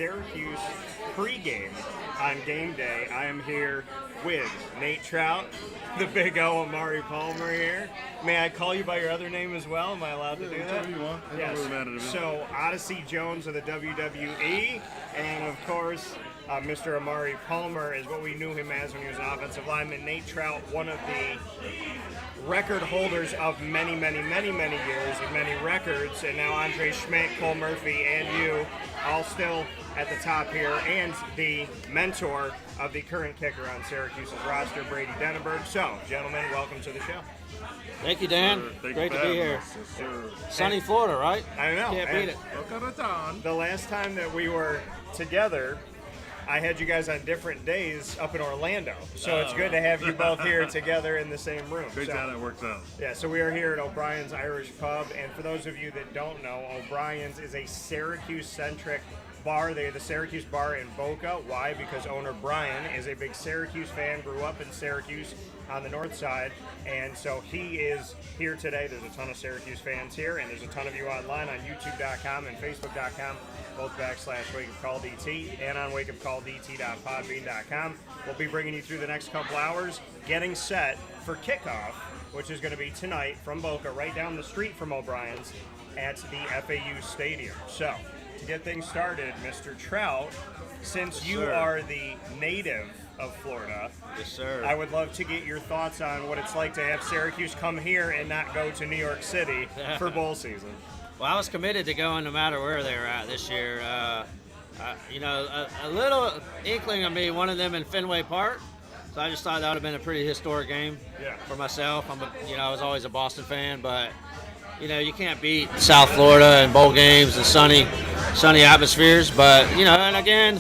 Syracuse pregame on game day. I am here with Nate Trout, the big OL Omari Palmer here. May I call you by your other name as well? Am I allowed to do that? Whatever you want. Yes. Really matter to me. So, Odyssey Jones of the WWE, and of course, Mr. Omari Palmer is what we knew him as when he was an offensive lineman. Nate Trout, one of the record holders of many years and many records, and now Andre Schmidt, Cole Murphy, and you all still at the top here, and the mentor of the current kicker on Syracuse's roster, Brady Denenberg. So, gentlemen, welcome to the show. Thank you, Dan. Great to be here. Sunny Florida, right? I know. Can't beat it. Boca Raton. The last time that we were together, I had you guys on different days up in Orlando. So it's good to have you both here together in the same room. Great how that works out. Yeah, so we are here at O'Brien's Irish Pub. And for those of you that don't know, O'Brien's is a Syracuse-centric bar. They're the Syracuse bar in Boca. Why? Because owner Brian is a big Syracuse fan, grew up in Syracuse on the north side, and so he is here today. There's a ton of Syracuse fans here, and there's a ton of you online on youtube.com and facebook.com, both /WakeUpCallDT, and on wakeupcalldt.podbean.com. We'll be bringing you through the next couple hours, getting set for kickoff, which is going to be tonight from Boca, right down the street from O'Brien's at the FAU Stadium. So, to get things started, Mr. Trout, since you are the native of Florida, Yes, sir. I would love to get your thoughts on what it's like to have Syracuse come here and not go to New York City for bowl season. Well, I was committed to going no matter where they were at this year. A little inkling of me, one of them in Fenway Park. So I just thought that would have been a pretty historic game for myself. I was always a Boston fan, but you can't beat South Florida and bowl games and sunny atmospheres. But and again,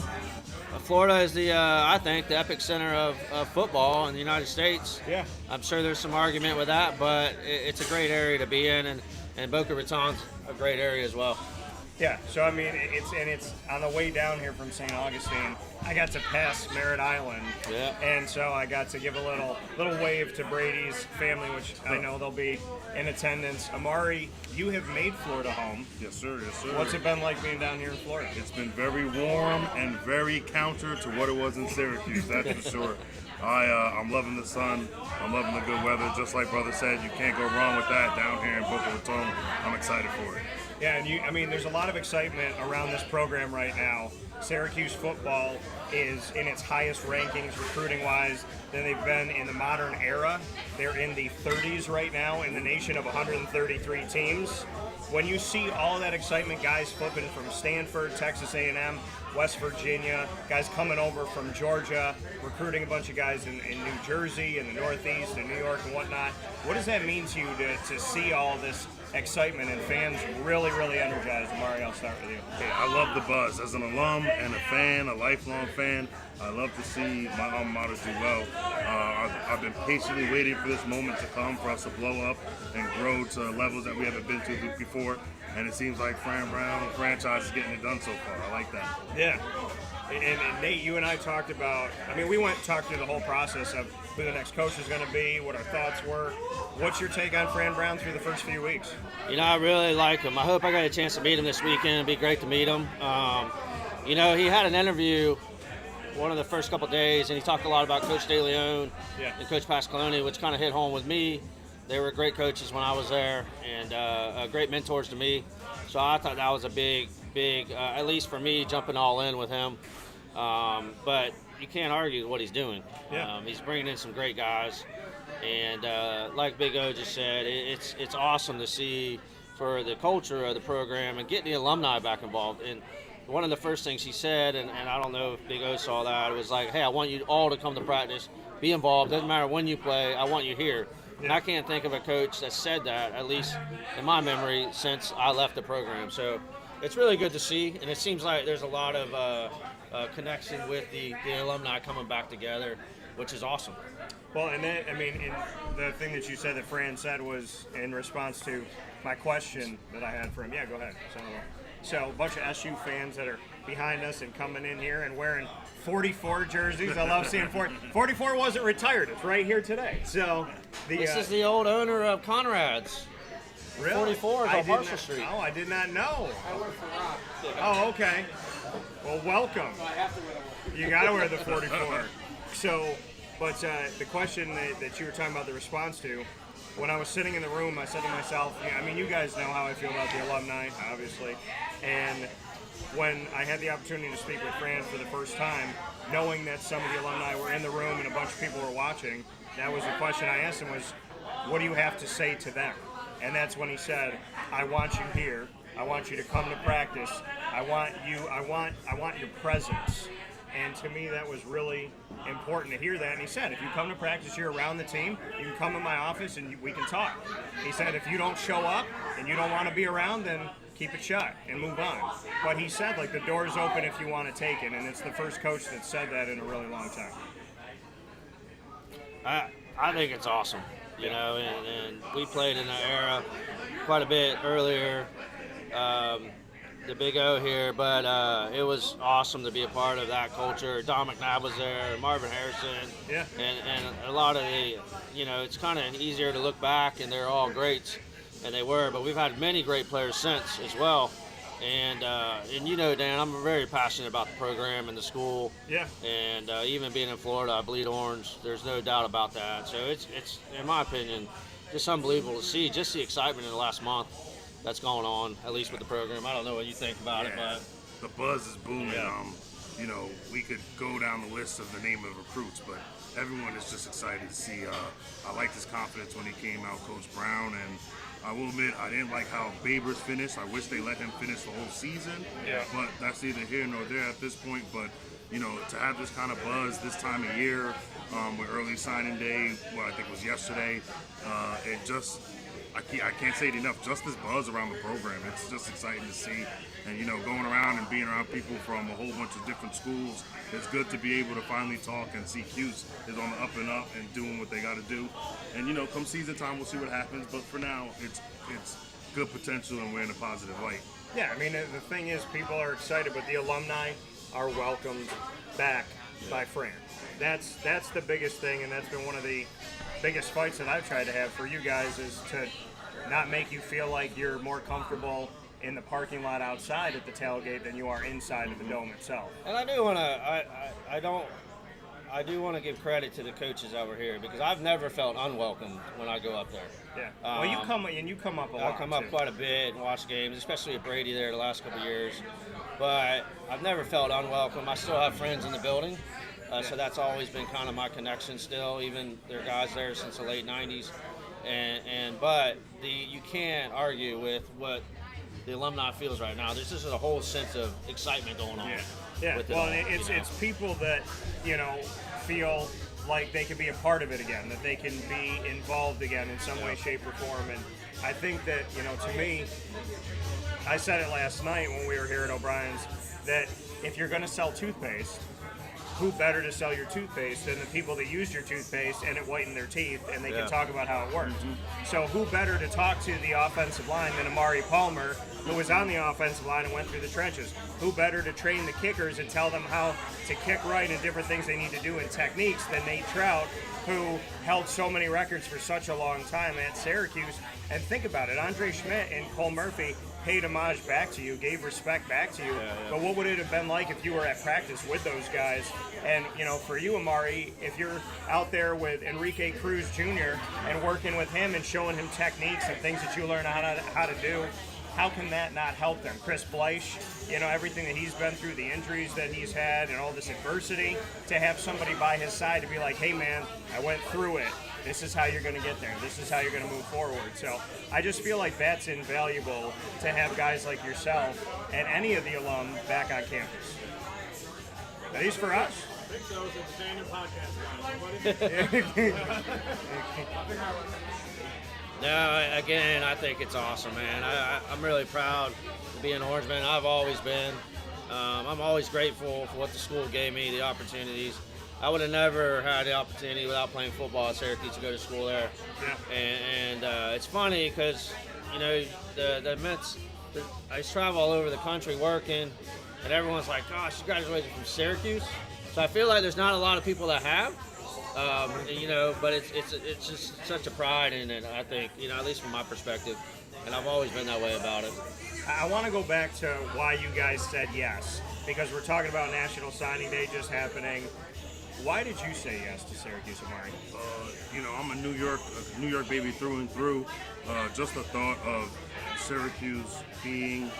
Florida is I think the epicenter of football in the United States. Yeah, I'm sure there's some argument with that, but it's a great area to be in, and Boca Raton's a great area as well. Yeah. So I mean, it's on the way down here from St. Augustine. I got to pass Merritt Island, and so I got to give a little wave to Brady's family, which I know they'll be in attendance. Omari, you have made Florida home. Yes, sir. Yes, sir. What's it been like being down here in Florida? It's been very warm and very counter to what it was in Syracuse, that's for sure. I'm loving the sun. I'm loving the good weather. Just like brother said, you can't go wrong with that down here in Boca Raton. I'm excited for it. Yeah, and there's a lot of excitement around this program right now. Syracuse football is in its highest rankings recruiting-wise than they've been in the modern era. They're in the 30s right now in the nation of 133 teams. When you see all that excitement, guys flipping from Stanford, Texas A&M, West Virginia, guys coming over from Georgia, recruiting a bunch of guys in New Jersey and the Northeast and New York and whatnot, what does that mean to you to see all this excitement and fans really energized? Omari, I'll start with you. Hey, I love the buzz. As an alum and a fan, a lifelong fan, I love to see my alma mater do well. I've been patiently waiting for this moment to come for us to blow up and grow to levels that we haven't been to before. And it seems like Fran Brown franchise is getting it done so far. I like that. Yeah. And Nate, you and I talked about, we went and talked through the whole process of who the next coach is going to be, what our thoughts were. What's your take on Fran Brown through the first few weeks? I really like him. I hope I got a chance to meet him this weekend. It'd be great to meet him. He had an interview one of the first couple of days, and he talked a lot about Coach DeLeon and Coach Pasqualoni, which kind of hit home with me. They were great coaches when I was there, and great mentors to me. So I thought that was a big, at least for me, jumping all in with him. But you can't argue what he's doing. Yeah. He's bringing in some great guys, and like Big O just said, it's awesome to see for the culture of the program and getting the alumni back involved. And one of the first things he said, and I don't know if Big O saw that, it was like, hey, I want you all to come to practice, be involved, doesn't matter when you play, I want you here. And I can't think of a coach that said that, at least in my memory, since I left the program. So it's really good to see, and it seems like there's a lot of connection with the alumni coming back together, which is awesome. Well, and then, the thing that you said that Fran said was in response to my question that I had for him. Yeah, go ahead. So a bunch of SU fans that are behind us and coming in here and wearing 44 jerseys. I love seeing 44 wasn't retired. It's right here today. So this is the old owner of Conrad's. Really? 44 is on Marshall Street. Oh, I did not know. I work for Rob. Oh, okay. Well, welcome. You got to wear the 44. So, but the question that you were talking about the response to, when I was sitting in the room, I said to myself, I mean, you guys know how I feel about the alumni, obviously. And when I had the opportunity to speak with Fran for the first time, knowing that some of the alumni were in the room and a bunch of people were watching, that was the question I asked him was, what do you have to say to them? And that's when he said, I want you here. I want you to come to practice. I want your presence. And to me, that was really important to hear that. And he said, if you come to practice, you're around the team, you can come in my office and we can talk. He said, if you don't show up and you don't want to be around, then keep it shut and move on. But he said, like, the door's open if you want to take it. And it's the first coach that said that in a really long time. I think it's awesome, you know, and we played in that era quite a bit earlier. The Big O here, but it was awesome to be a part of that culture. Don McNabb was there, Marvin Harrison, yeah, and a lot of the, you know, it's kind of easier to look back, and they're all greats, and they were, but we've had many great players since as well. And you know, Dan, I'm very passionate about the program and the school. Yeah. And even being in Florida, I bleed orange. There's no doubt about that. So it's in my opinion, just unbelievable to see just the excitement in the last month that's going on, at least with the program. I don't know what you think about it, but the buzz is booming. Yeah. You know, we could go down the list of the name of recruits, but everyone is just excited to see. I liked his confidence when he came out, Coach Brown, and I will admit I didn't like how Babers finished. I wish they let him finish the whole season. Yeah. But that's neither here nor there at this point. But you know, to have this kind of buzz this time of year, with early signing day, what I think was yesterday, it just. I can't say it enough. Just this buzz around the program, it's just exciting to see. And you know, going around and being around people from a whole bunch of different schools, it's good to be able to finally talk and see Cuse is on the up and up and doing what they got to do. And you know, come season time, we'll see what happens. But for now, it's good potential, and we're in a positive light. Yeah, I mean, the thing is, people are excited, but the alumni are welcomed back by Fran. That's the biggest thing, and that's been one of the biggest fights that I've tried to have for you guys, is to not make you feel like you're more comfortable in the parking lot outside at the tailgate than you are inside of the dome itself. And I do want to, I do want to give credit to the coaches over here, because I've never felt unwelcome when I go up there. Yeah. Well, you come up a lot. I come up quite a bit and watch games, especially with Brady there the last couple of years. But I've never felt unwelcome. I still have friends in the building. So that's always been kind of my connection still, even there are guys there since the late 90s. But you can't argue with what the alumni feels right now. There's just a whole sense of excitement going on. Yeah. With it Well, all, it's people that, you know, feel like they can be a part of it again, that they can be involved again in some way, shape, or form. And I think that, you know, to me, I said it last night when we were here at O'Brien's, that if you're going to sell toothpaste, who better to sell your toothpaste than the people that used your toothpaste and it whitened their teeth, and they can talk about how it worked. So who better to talk to the offensive line than Omari Palmer, who was on the offensive line and went through the trenches? Who better to train the kickers and tell them how to kick right and different things they need to do and techniques than Nate Trout, who held so many records for such a long time at Syracuse? And think about it, Andre Schmidt and Cole Murphy paid homage back to you, gave respect back to you. But what would it have been like if you were at practice with those guys? And, you know, for you, Omari, if you're out there with Enrique Cruz Jr. and working with him and showing him techniques and things that you learn how to do, how can that not help them? Chris Bleich, you know, everything that he's been through, the injuries that he's had and all this adversity, to have somebody by his side to be like, hey man, I went through it. This is how you're going to get there. This is how you're going to move forward. So I just feel like that's invaluable to have guys like yourself and any of the alum back on campus. At least for us. I think so. It's a Daniel podcast. No, again, I think it's awesome, man. I'm really proud to be an Orangeman. I've always been. I'm always grateful for what the school gave me, the opportunities. I would have never had the opportunity without playing football at Syracuse to go to school there. Yeah. And it's funny because, you know, the Mets, I used to travel all over the country working, and everyone's like, gosh, you graduated from Syracuse? So I feel like there's not a lot of people that have. You know, but it's just such a pride in it, I think, you know, at least from my perspective, and I've always been that way about it. I want to go back to why you guys said yes. because we're talking about National Signing Day just happening. Why did you say yes to Syracuse, Omari? I'm a New York baby through and through. Just the thought of Syracuse being,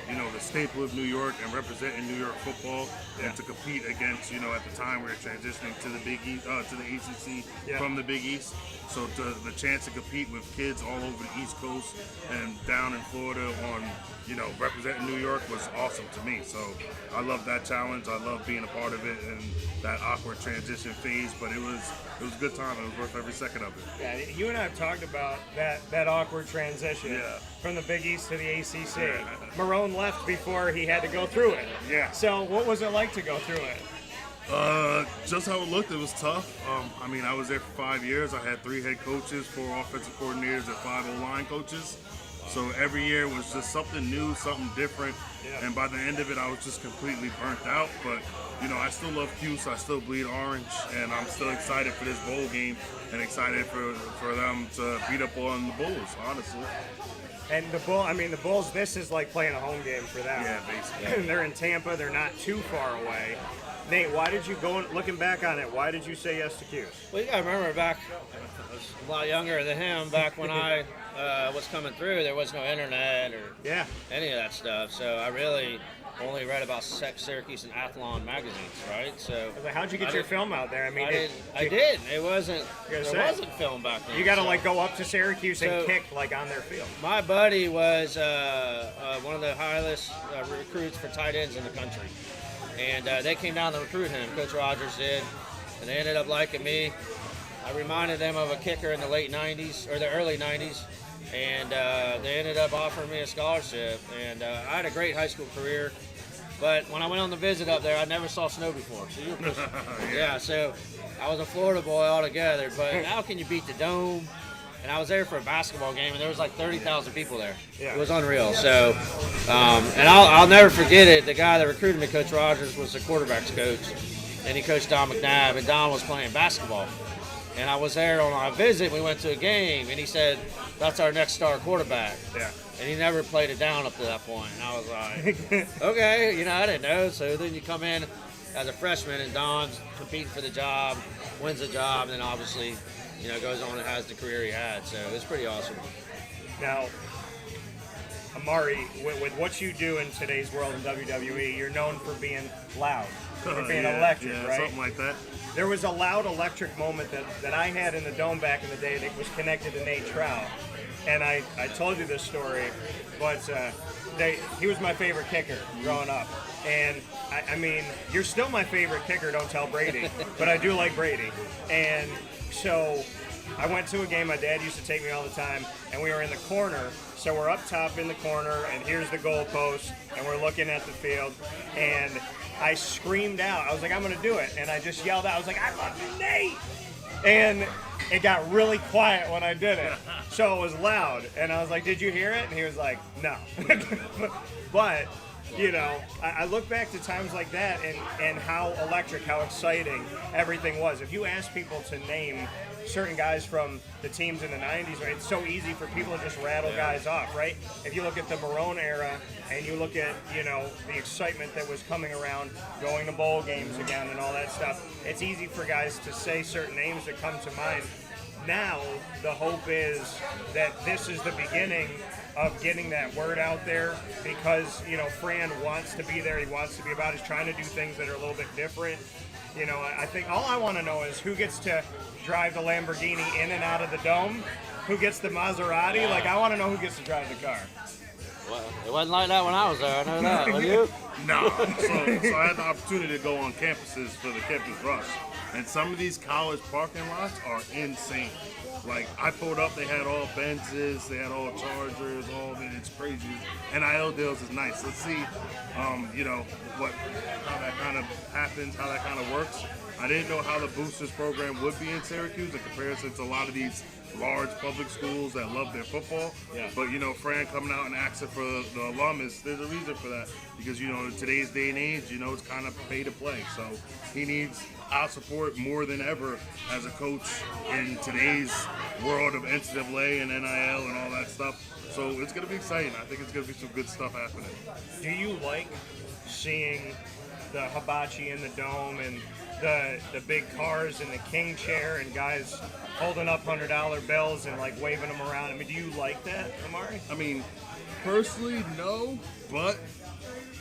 the staple of New York and representing New York football, and to compete against, at the time we were transitioning to the Big East, to the ACC from the Big East. So the chance to compete with kids all over the East Coast and down in Florida on, representing New York was awesome to me. So I love that challenge. I love being a part of it and that awkward transition phase. But it was a good time. It was worth every second of it. Yeah, you and I have talked about that awkward transition from the Big East to the ACC. Yeah. Marone left before he had to go through it. Yeah. So what was it like to go through it? Just how it looked, it was tough. I was there for 5 years. I had 3 head coaches, 4 offensive coordinators, and 5 O-line coaches. So every year was just something new, something different. Yeah. And by the end of it, I was just completely burnt out. But, I still love Cuse. I still bleed orange. And I'm still excited for this bowl game and excited for them to beat up on the Bulls, honestly. And the Bulls, this is like playing a home game for them. Yeah, basically. They're in Tampa. They're not too far away. Nate, why did you looking back on it, why did you say yes to Cuse? Well, you got to remember back, I was a lot younger than him, back when I was coming through, there was no internet or any of that stuff. So I really only read about Syracuse and Athlon magazines, right? So how'd you get your film out there? I did. It wasn't. There wasn't film back then. You got to go up to Syracuse and kick on their field. My buddy was one of the highest recruits for tight ends in the country, and they came down to recruit him. Coach Rogers did, and they ended up liking me. I reminded them of a kicker in the late '90s or the early '90s. And they ended up offering me a scholarship, and I had a great high school career. But when I went on the visit up there, I never saw snow before. So so I was a Florida boy altogether. But how can you beat the Dome? And I was there for a basketball game, and there was like 30,000 people there. Yeah. It was unreal. So, and I'll never forget it. The guy that recruited me, Coach Rogers, was the quarterback's coach, and he coached Don McNabb, and Don was playing basketball. And I was there on a visit. We went to a game, and he said, "That's our next star quarterback." Yeah. And he never played it down up to that point. And I was like, okay, I didn't know. So then you come in as a freshman, and Don's competing for the job, wins the job, and then obviously, goes on and has the career he had. So it's pretty awesome. Now, Omari, with what you do in today's world in WWE, you're known for being loud, for being electric, right? Something like that. There was a loud electric moment that I had in the Dome back in the day that was connected to Nate Trout. And I told you this story, but he was my favorite kicker growing up. And, you're still my favorite kicker, don't tell Brady, but I do like Brady. And so I went to a game, my dad used to take me all the time, and we were in the corner. So we're up top in the corner, and here's the goalpost, and we're looking at the field. And I screamed out. I was like, I'm going to do it. And I just yelled out. I was like, I love you, Nate. And it got really quiet when I did it. So it was loud. And I was like, did you hear it? And he was like, no. But, I look back to times like that and how electric, how exciting everything was. If you ask people to name certain guys from the teams in the 90s, right, it's so easy for people to just rattle guys off, right? If you look at the Marone era and you look at, the excitement that was coming around, going to bowl games again and all that stuff, it's easy for guys to say certain names that come to mind. Now, the hope is that this is the beginning of getting that word out there because, Fran wants to be there. He wants to be about it. He's trying to do things that are a little bit different. I think all I want to know is who gets to drive the Lamborghini in and out of the Dome, who gets the Maserati. Yeah. I want to know who gets to drive the car. Well, it wasn't like that when I was there. I know that. Were you? No. So I had the opportunity to go on campuses for the campus rush. And some of these college parking lots are insane. I pulled up, they had all Benzes, they had all Chargers, it's crazy. NIL deals is nice. Let's see, how that kind of happens, how that kind of works. I didn't know how the boosters program would be in Syracuse in comparison to a lot of these large public schools that love their football. Yeah. But, Fran coming out and asking for the alum, there's a reason for that. Because, in today's day and age, it's kind of pay to play. So he needs our support more than ever as a coach in today's world of NCAA and NIL and all that stuff. So it's going to be exciting. I think it's going to be some good stuff happening. Do you like seeing the hibachi in the dome and the big cars and the king chair and guys holding up $100 bills and like waving them around. I mean, do you like that, Omari? I mean, personally, no, but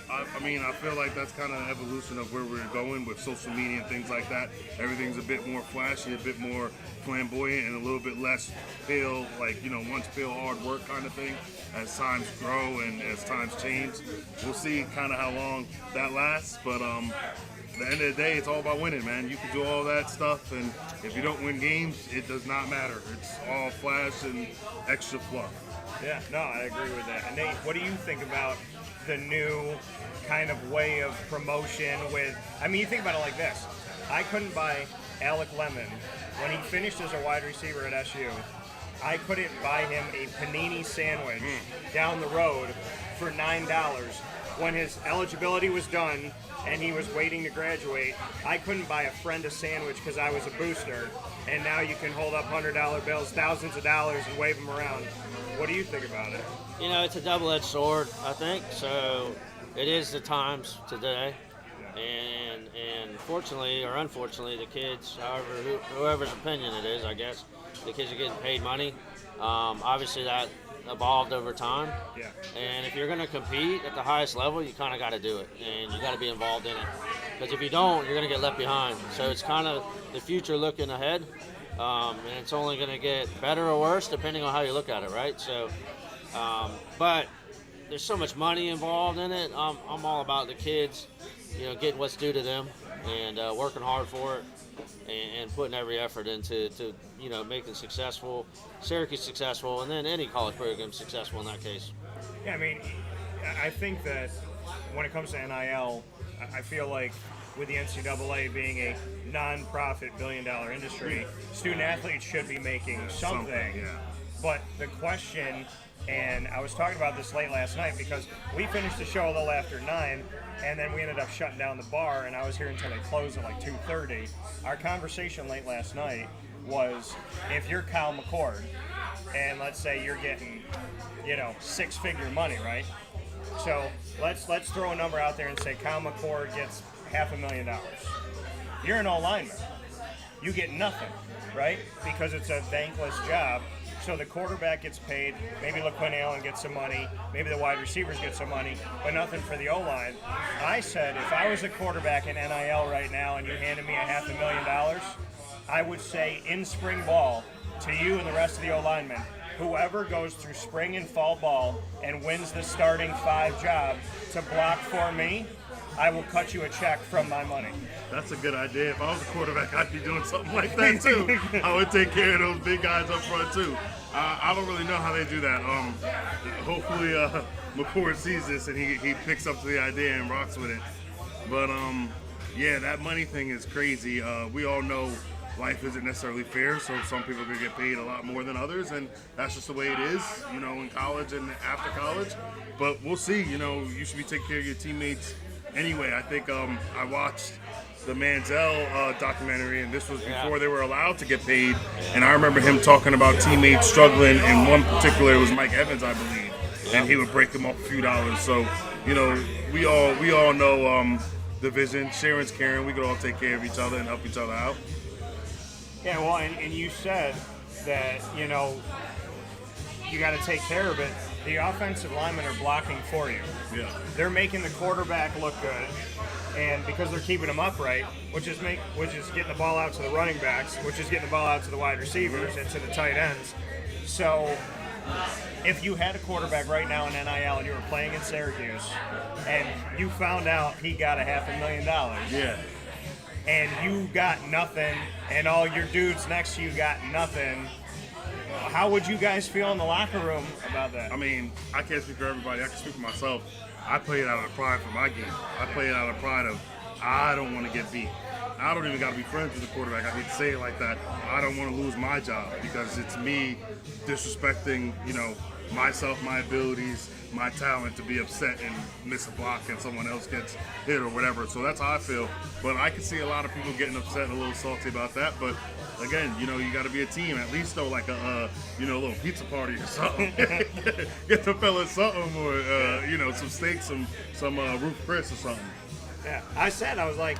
I mean, I feel like that's kind of an evolution of where we're going with social media and things like that. Everything's a bit more flashy, a bit more flamboyant, and a little bit less pale, like, once pale hard work kind of thing. As times grow and as times change, we'll see kind of how long that lasts. But at the end of the day, it's all about winning, man. You can do all that stuff, and if you don't win games, it does not matter. It's all flash and extra fluff. Yeah, no, I agree with that. And Nate, what do you think about the new kind of way of promotion with, I mean, you think about it like this. I couldn't buy Alec Lemon when he finished as a wide receiver at SU. I couldn't buy him a panini sandwich down the road for $9 when his eligibility was done and he was waiting to graduate. I couldn't buy a friend a sandwich because I was a booster, and now you can hold up $100 bills, thousands of dollars, and wave them around. What do you think about it? It's a double-edged sword, I think. So it is the times today, and fortunately or unfortunately, the kids, whoever's opinion it is, I guess, the kids are getting paid money. Obviously, that evolved over time. Yeah. And if you're going to compete at the highest level, you kind of got to do it, and you got to be involved in it. Because if you don't, you're going to get left behind. So it's kind of the future looking ahead, and it's only going to get better or worse depending on how you look at it, right? So, but there's so much money involved in it. I'm all about the kids, getting what's due to them and working hard for it and putting every effort into making Syracuse successful, and then any college program successful in that case. Yeah, I mean, I think that when it comes to NIL, I feel like with the NCAA being a non-profit billion-dollar industry, student athletes should be making something. Yeah. But the question, and I was talking about this late last night because we finished the show a little after 9, and then we ended up shutting down the bar, and I was here until they closed at like 2:30. Our conversation late last night was, if you're Kyle McCord, and let's say you're getting, six-figure money, right? So let's throw a number out there and say Kyle McCord gets $500,000. You're an all lineman. You get nothing, right? Because it's a thankless job. So the quarterback gets paid, maybe LaQuinn Allen gets some money, maybe the wide receivers get some money, but nothing for the O-line. I said if I was a quarterback in NIL right now and you handed me $500,000, I would say in spring ball to you and the rest of the O-linemen, whoever goes through spring and fall ball and wins the starting 5 job to block for me, I will cut you a check from my money. That's a good idea. If I was a quarterback, I'd be doing something like that too. I would take care of those big guys up front too. I don't really know how they do that. Hopefully McCord sees this and he picks up to the idea and rocks with it. But yeah, that money thing is crazy. We all know life isn't necessarily fair, so some people can get paid a lot more than others, and that's just the way it is, in college and after college. But we'll see. You should be taking care of your teammates anyway. I think I watched the Manziel documentary, and this was before they were allowed to get paid. And I remember him talking about teammates struggling, and one particular, it was Mike Evans, I believe, and he would break them off a few dollars. So, we all know the vision. Sharon's caring. We could all take care of each other and help each other out. Yeah, well, and you said that, you got to take care of it. The offensive linemen are blocking for you. Yeah. They're making the quarterback look good, and because they're keeping him upright, which is getting the ball out to the running backs, which is getting the ball out to the wide receivers and to the tight ends. So if you had a quarterback right now in NIL and you were playing in Syracuse, and you found out he got $500,000, Yeah. and you got nothing, and all your dudes next to you got nothing, how would you guys feel in the locker room about that? I mean, I can't speak for everybody. I can speak for myself. I play it out of pride for my game. I play it out of pride of I don't want to get beat. I don't even got to be friends with the quarterback. I hate to say it like that. I don't want to lose my job because it's me disrespecting, myself, my abilities, my talent to be upset and miss a block and someone else gets hit or whatever. So that's how I feel. But I can see a lot of people getting upset and a little salty about that. But again, you got to be a team. At least throw like a little pizza party or something. Get the fellas something or some steak, some Roof Chris or something. Yeah, I said, I was like,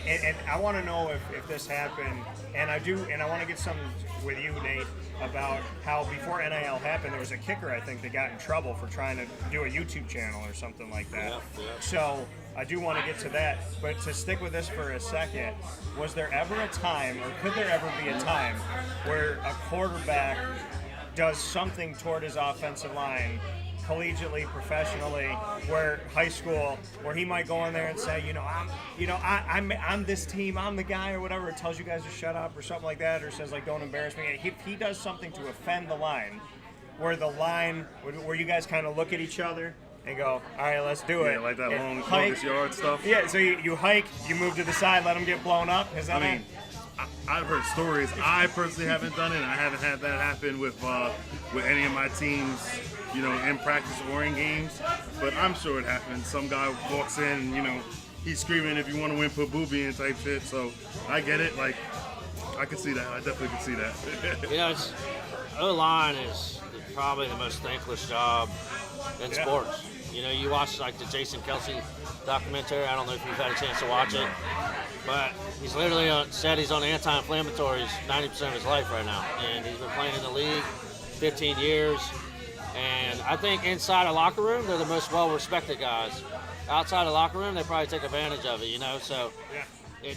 and I want to know if this happened, and I want to get some with you, Nate, about how before NIL happened, there was a kicker, I think, that got in trouble for trying to do a YouTube channel or something like that. Yeah. So I do want to get to that, but to stick with this for a second, was there ever a time, or could there ever be a time, where a quarterback does something toward his offensive line, collegiately, professionally, where high school, where he might go in there and say, I'm this team, I'm the guy, or whatever, it tells you guys to shut up or something like that, or says like, don't embarrass me. If he does something to offend the line, where you guys kind of look at each other and go, all right, let's do it. Yeah, like that and longest yard stuff. Yeah, so you hike, you move to the side, let them get blown up. Is that it? I've heard stories. I personally haven't done it. I haven't had that happen with any of my teams, in practice or in games. But I'm sure it happens. Some guy walks in, and, he's screaming, if you want to win, put Booby in type shit. So I get it. Like, I can see that. I definitely can see that. O-line is probably the most thankless job in sports. You watch like the Jason Kelsey documentary. I don't know if you've had a chance to watch it, but he's literally said he's on anti-inflammatories 90% of his life right now, and he's been playing in the league 15 years. And I think inside a locker room, they're the most well-respected guys. Outside the locker room, they probably take advantage of it. So the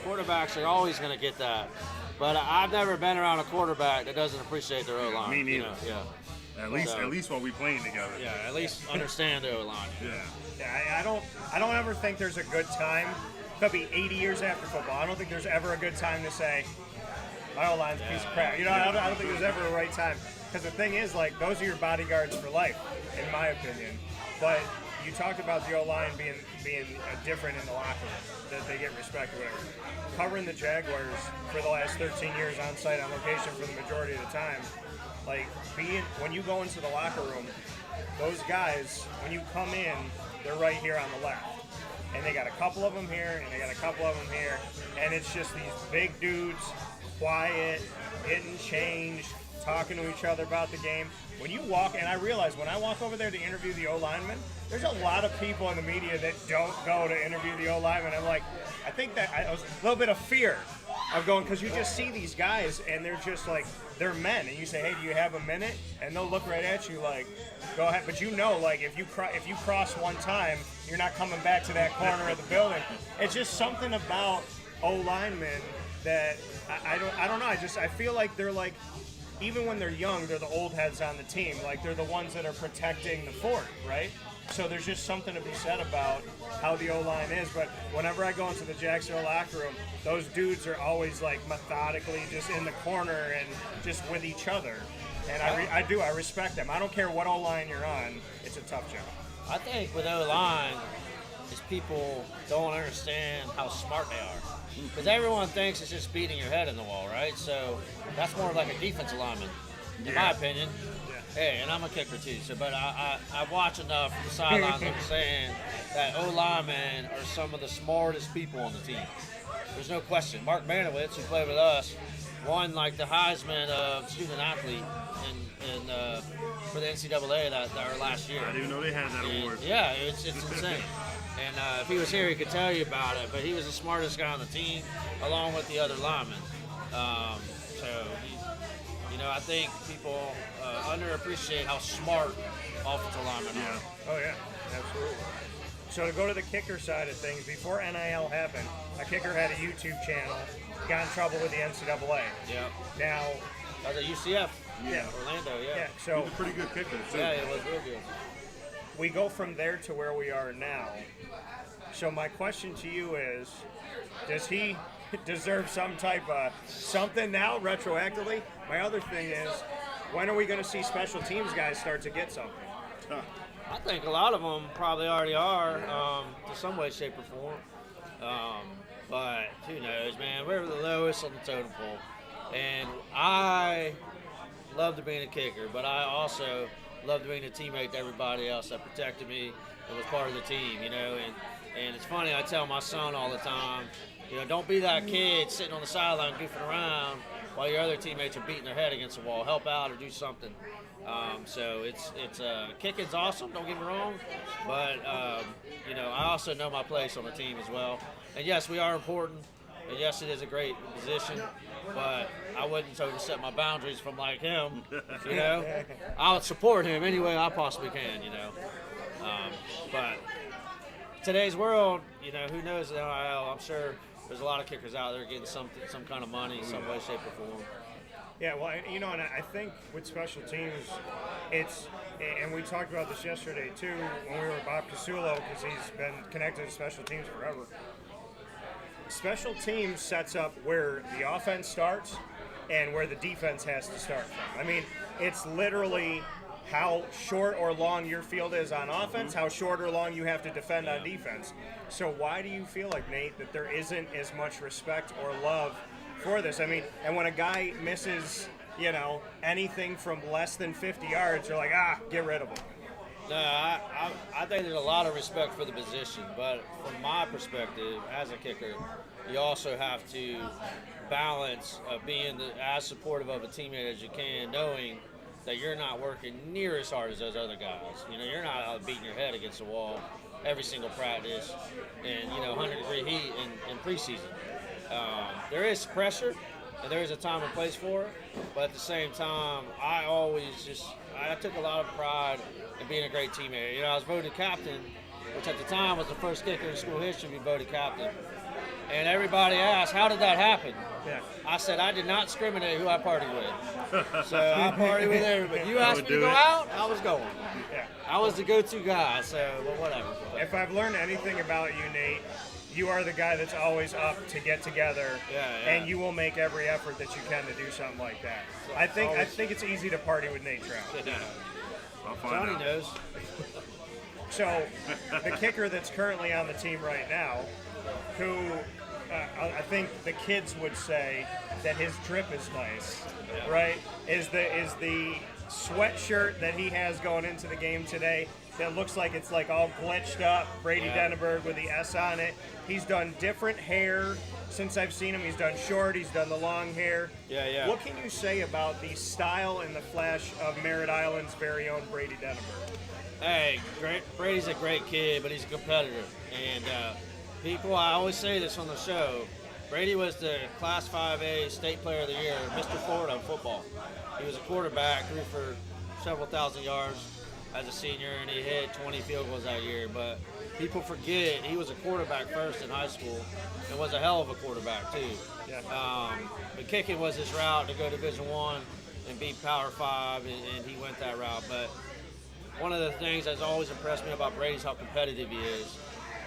quarterbacks are always going to get that. But I've never been around a quarterback that doesn't appreciate their O-line. Me neither. At least while we playing together. Yeah, at least understand the O-line. Yeah, I don't ever think there's a good time. Could be 80 years after football. I don't think there's ever a good time to say, my O-line's a piece of crap. I don't think there's ever a right time. Because the thing is, like, those are your bodyguards for life, in my opinion. But you talked about the O-line being different in the locker room, that they get respect or whatever. Covering the Jaguars for the last 13 years on site, on location for the majority of the time, like, when you go into the locker room, those guys, when you come in, they're right here on the left. And they got a couple of them here, and they got a couple of them here. And it's just these big dudes, quiet, getting changed, talking to each other about the game. When you walk, and I realize when I walk over there to interview the O-lineman, there's a lot of people in the media that don't go to interview the O-lineman. I'm like, I think that I was a little bit of fear of going, because you just see these guys, and they're just like, they're men, and you say, hey, do you have a minute? And they'll look right at you like, go ahead. But like, if you cross one time, you're not coming back to that corner of the building. It's just something about O-linemen that I don't know. I feel like they're like, even when they're young, they're the old heads on the team. Like, they're the ones that are protecting the fort, right? So there's just something to be said about how the O-line is. But whenever I go into the Jacksonville locker room, those dudes are always, like, methodically just in the corner and just with each other. And I respect them. I don't care what O-line you're on. It's a tough job. I think with O-line is people don't understand how smart they are. Because everyone thinks it's just beating your head in the wall, right? So that's more like a defensive lineman, in my opinion. Hey, and I'm a kicker too. So, but I watch enough from the sidelines. I'm saying that O-linemen are some of the smartest people on the team. There's no question. Mark Manowitz, who played with us, won like the Heisman student athlete for the NCAA our last year. I didn't even know they had that award. Yeah, it's insane. And if he was here, he could tell you about it. But he was the smartest guy on the team, along with the other linemen. I think people underappreciate how smart offensive linemen are. Oh, yeah, absolutely. So to go to the kicker side of things, before NIL happened, a kicker had a YouTube channel, got in trouble with the NCAA. Yeah. Now, that was at UCF. Yeah. Orlando, yeah. Yeah, so he's a pretty good kicker, too. Yeah, it was real good. We go from there to where we are now. So my question to you is, does he deserve some type of something now, retroactively? My other thing is, when are we going to see special teams guys start to get something? I think a lot of them probably already are, to some way, shape, or form. But who knows, man? We're the lowest on the totem pole. And I love to be a kicker, but I also love to be a teammate to everybody else that protected me and was part of the team, And it's funny, I tell my son all the time, don't be that kid sitting on the sideline goofing around while your other teammates are beating their head against the wall. Help out or do something. So it's kicking's awesome. Don't get me wrong, but I also know my place on the team as well. And yes, we are important. And yes, it is a great position, but I wouldn't totally set my boundaries from like him. I'll support him any way I possibly can. But today's world, who knows the NIL? I'm sure there's a lot of kickers out there getting some kind of money in some way, shape, or form. Yeah, well, and I think with special teams, and we talked about this yesterday too when we were with Bob Casulo, because he's been connected to special teams forever. Special teams sets up where the offense starts and where the defense has to start from. I mean, it's literally how short or long your field is on offense, how short or long you have to defend on defense. So why do you feel like, Nate, that there isn't as much respect or love for this? I mean, and when a guy misses, anything from less than 50 yards, you're like, get rid of him. No, I think there's a lot of respect for the position, but from my perspective as a kicker, you also have to balance being as supportive of a teammate as you can, knowing that you're not working near as hard as those other guys. You're not out beating your head against the wall every single practice and 100-degree heat in preseason. There is pressure, and there is a time and place for it, but at the same time, I took a lot of pride in being a great teammate. I was voted captain, which at the time was the first kicker in school history to be voted captain. And everybody asked, how did that happen? Yeah. I said, I did not discriminate who I partied with. So I partied with everybody. You asked me to go out, I was going. Yeah. I was the go-to guy, so whatever. If I've learned anything about you, Nate, you are the guy that's always up to get together, and you will make every effort that you can to do something like that. I think it's easy to party with Nate Trout. Johnny knows. So, the kicker that's currently on the team right now, who I think the kids would say that his drip is nice, right? Is the sweatshirt that he has going into the game today that looks like it's like all glitched up, Brady Denneberg with the S on it. He's done different hair since I've seen him. He's done short, he's done the long hair. Yeah. What can you say about the style and the flash of Merritt Island's very own Brady Denneberg? Hey, Brady's a great kid, but he's a competitor. And I always say this on the show, Brady was the Class 5A State Player of the Year, Mr. Florida in football. He was a quarterback, threw for several thousand yards as a senior, and he hit 20 field goals that year. But people forget he was a quarterback first in high school and was a hell of a quarterback, too. Yeah. But kicking was his route to go Division I and beat Power 5, and he went that route. But one of the things that's always impressed me about Brady is how competitive he is.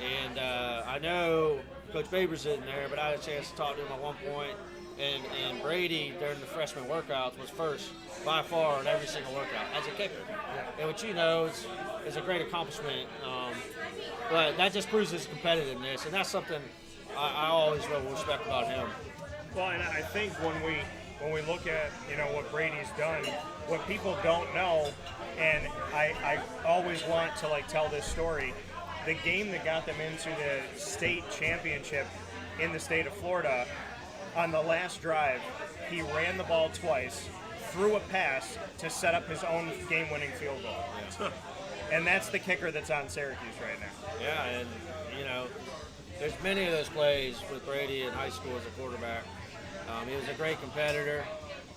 And I know Coach Baber's in there, but I had a chance to talk to him at one point. And Brady, during the freshman workouts, was first by far in every single workout as a kicker. And what is a great accomplishment. But that just proves his competitiveness, and that's something I always will respect about him. Well, and I think when we look at what Brady's done, what people don't know, and I always want to tell this story. The game that got them into the state championship in the state of Florida, on the last drive, he ran the ball twice, threw a pass to set up his own game-winning field goal. Yeah. And that's the kicker that's on Syracuse right now. Yeah, and there's many of those plays with Brady in high school as a quarterback. He was a great competitor.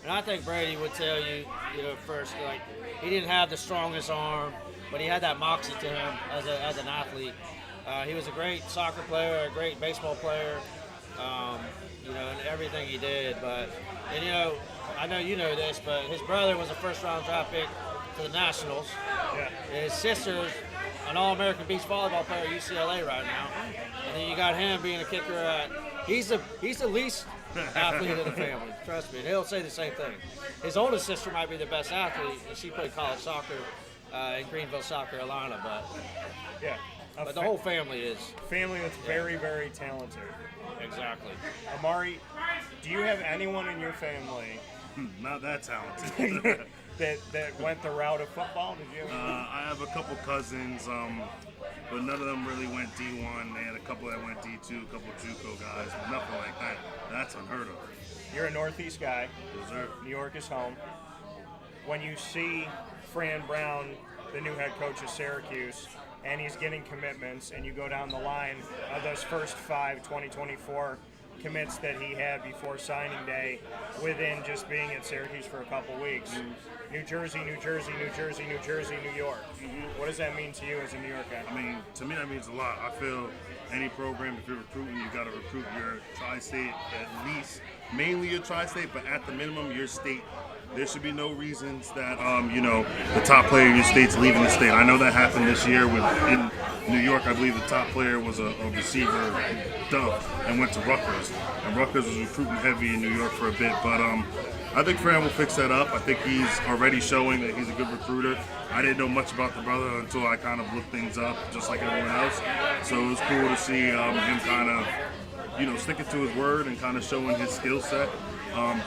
And I think Brady would tell you, first, he didn't have the strongest arm, but he had that moxie to him as an athlete. He was a great soccer player, a great baseball player, and everything he did. But, I know you know this, but his brother was a first-round draft pick for the Nationals. Yeah. His sister's an All-American beach volleyball player at UCLA right now. And then you got him being a kicker he's the least athlete of the family, trust me. And he'll say the same thing. His oldest sister might be the best athlete, and she played college soccer in Greenville, South Carolina. But the whole family is. Family that's very, very talented. Exactly. Omari, do you have anyone in your family not that talented that went the route of football? Did you? I have a couple cousins, but none of them really went D1. They had a couple that went D2, a couple JUCO guys, but nothing like that. That's unheard of. You're a Northeast guy. Yes, sir. New York is home. when you see Fran Brown, the new head coach of Syracuse, and he's getting commitments, and you go down the line of those first 5 2024 commits that he had before signing day within just being at Syracuse for a couple weeks. New Jersey, New Jersey, New Jersey, New Jersey, New York. What does that mean to you as a New York guy? I mean, to me that means a lot. I feel any program, if you're recruiting, you got to recruit your tri-state at least, mainly your tri-state, but at the minimum your state. There should be no reasons that the top player in your state's leaving the state. I know that happened this year in New York. I believe the top player was a receiver, dumped, and went to Rutgers. And Rutgers was recruiting heavy in New York for a bit, but I think Fran will fix that up. I think he's already showing that he's a good recruiter. I didn't know much about the brother until I kind of looked things up, just like everyone else. So it was cool to see him kind of, sticking to his word and kind of showing his skill set.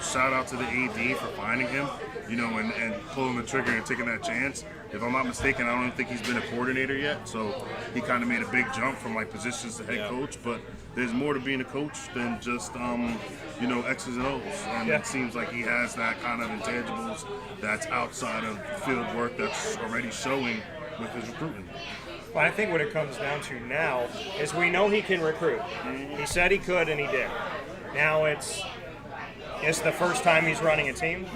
Shout out to the AD for finding him, and pulling the trigger and taking that chance. If I'm not mistaken, I don't think he's been a coordinator yet, so he kind of made a big jump from positions to head coach. But there's more to being a coach than just X's and O's, and it seems like he has that kind of intangibles that's outside of field work that's already showing with his recruiting. Well, I think what it comes down to now is we know he can recruit. He said he could, and he did. Now it's the first time he's running a team.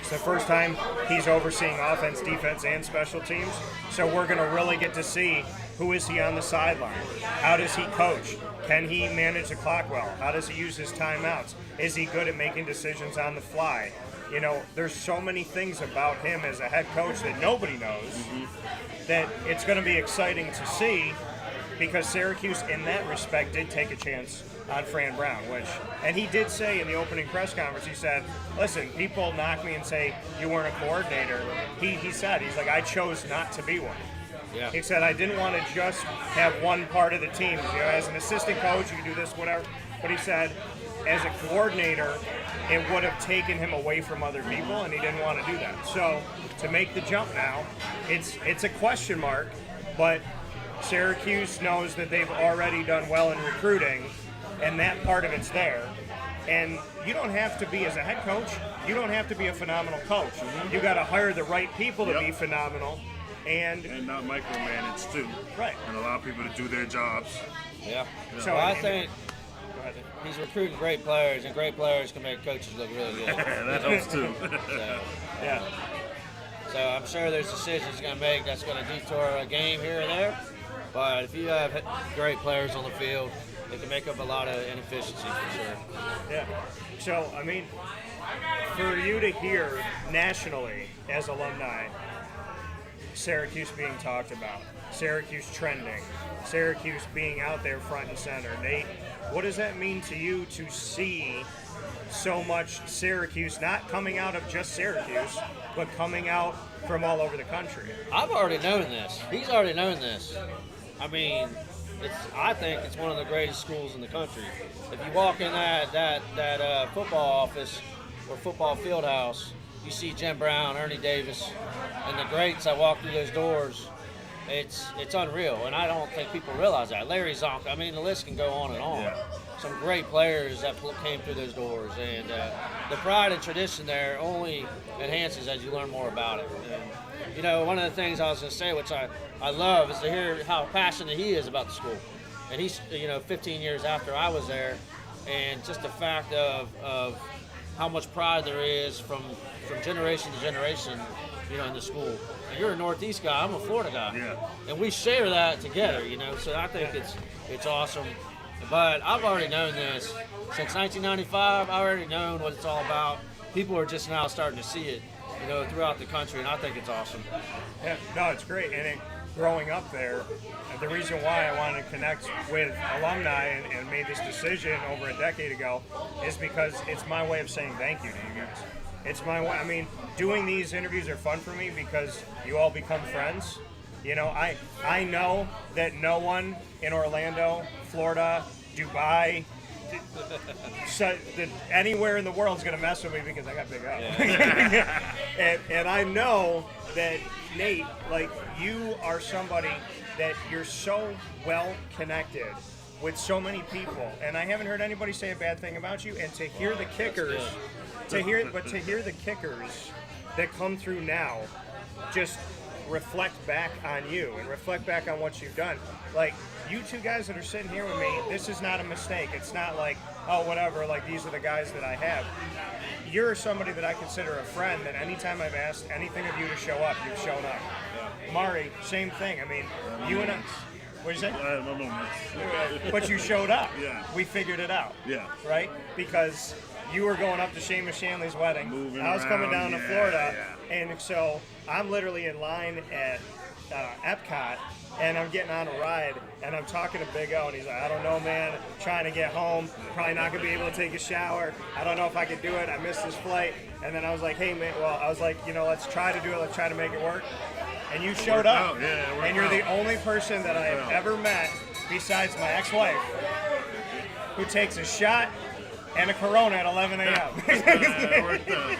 It's the first time he's overseeing offense, defense, and special teams. So we're going to really get to see who is he on the sideline. How does he coach? Can he manage the clock well? How does he use his timeouts? Is he good at making decisions on the fly? There's so many things about him as a head coach that nobody knows that it's going to be exciting to see, because Syracuse, in that respect, did take a chance on Fran Brown, and he did say in the opening press conference, he said, listen, people knock me and say you weren't a coordinator. He said, he's like, I chose not to be one. Yeah. He said, I didn't want to just have one part of the team. As an assistant coach, you can do this, whatever. But he said, as a coordinator, it would have taken him away from other people, and he didn't want to do that. So to make the jump now, it's a question mark, but Syracuse knows that they've already done well in recruiting, and that part of it's there. And you don't have to be, as a head coach, you don't have to be a phenomenal coach. You got to hire the right people to be phenomenal. And not micromanage too. Right. And allow people to do their jobs. Yeah. So I think he's recruiting great players, and great players can make coaches look really good. That helps too. So I'm sure there's decisions he's going to make that's going to detour a game here or there. But if you have great players on the field, they can make up a lot of inefficiencies for sure. Yeah. So, I mean, for you to hear nationally as alumni, Syracuse being talked about, Syracuse trending, Syracuse being out there front and center, Nate, what does that mean to you to see so much Syracuse, not coming out of just Syracuse, but coming out from all over the country? I've already known this. He's already known this. I mean, I think it's one of the greatest schools in the country. If you walk in that football office or football field house, you see Jim Brown, Ernie Davis, and the greats that walk through those doors. It's unreal, and I don't think people realize that. Larry Zonk, I mean, the list can go on and on. Yeah. Some great players that came through those doors, and the pride and tradition there only enhances as you learn more about it. And, one of the things I was going to say, which I love, is to hear how passionate he is about the school. And he's, 15 years after I was there, and just the fact of how much pride there is from generation to generation, in the school. And you're a Northeast guy, I'm a Florida guy. Yeah. And we share that together, so I think it's awesome. But I've already known this. Since 1995, I've already known what it's all about. People are just now starting to see it, throughout the country, and I think it's awesome. Yeah, no, it's great. And growing up there, the reason why I wanted to connect with alumni and made this decision over a decade ago is because it's my way of saying thank you to you guys. It's my way. I mean, doing these interviews are fun for me because you all become friends. I know that no one in Orlando, Florida, Dubai, anywhere in the world is going to mess with me because I got big up. Yeah. and I know that, Nate, you are somebody that you're so well connected with so many people, and I haven't heard anybody say a bad thing about you. And to hear the kickers, to hear the kickers that come through now just reflect back on you and reflect back on what you've done. Like, you two guys that are sitting here with me, this is not a mistake. It's not like, oh, whatever, like, these are the guys that I have. You're somebody that I consider a friend, that anytime I've asked anything of you to show up, you've shown up. Mari, same thing. I mean, you and I... What'd you say? I don't know. But you showed up. Yeah. We figured it out. Yeah. Right? Because you were going up to Seamus Shanley's wedding. Moving I was coming around, down to yeah, Florida. yeah. And so I'm literally in line at Epcot, and I'm getting on a ride, and I'm talking to Big O, and he's like, I don't know, man. Trying to get home. Probably not going to be able to take a shower. I don't know if I could do it. I missed this flight. And then I was like, hey, man, well, I was like, you know, let's try to do it. Let's try to make it work. And you showed up. And you're the only person that I have ever met, besides my ex-wife, who takes a shot and a Corona at 11 a.m. It worked out.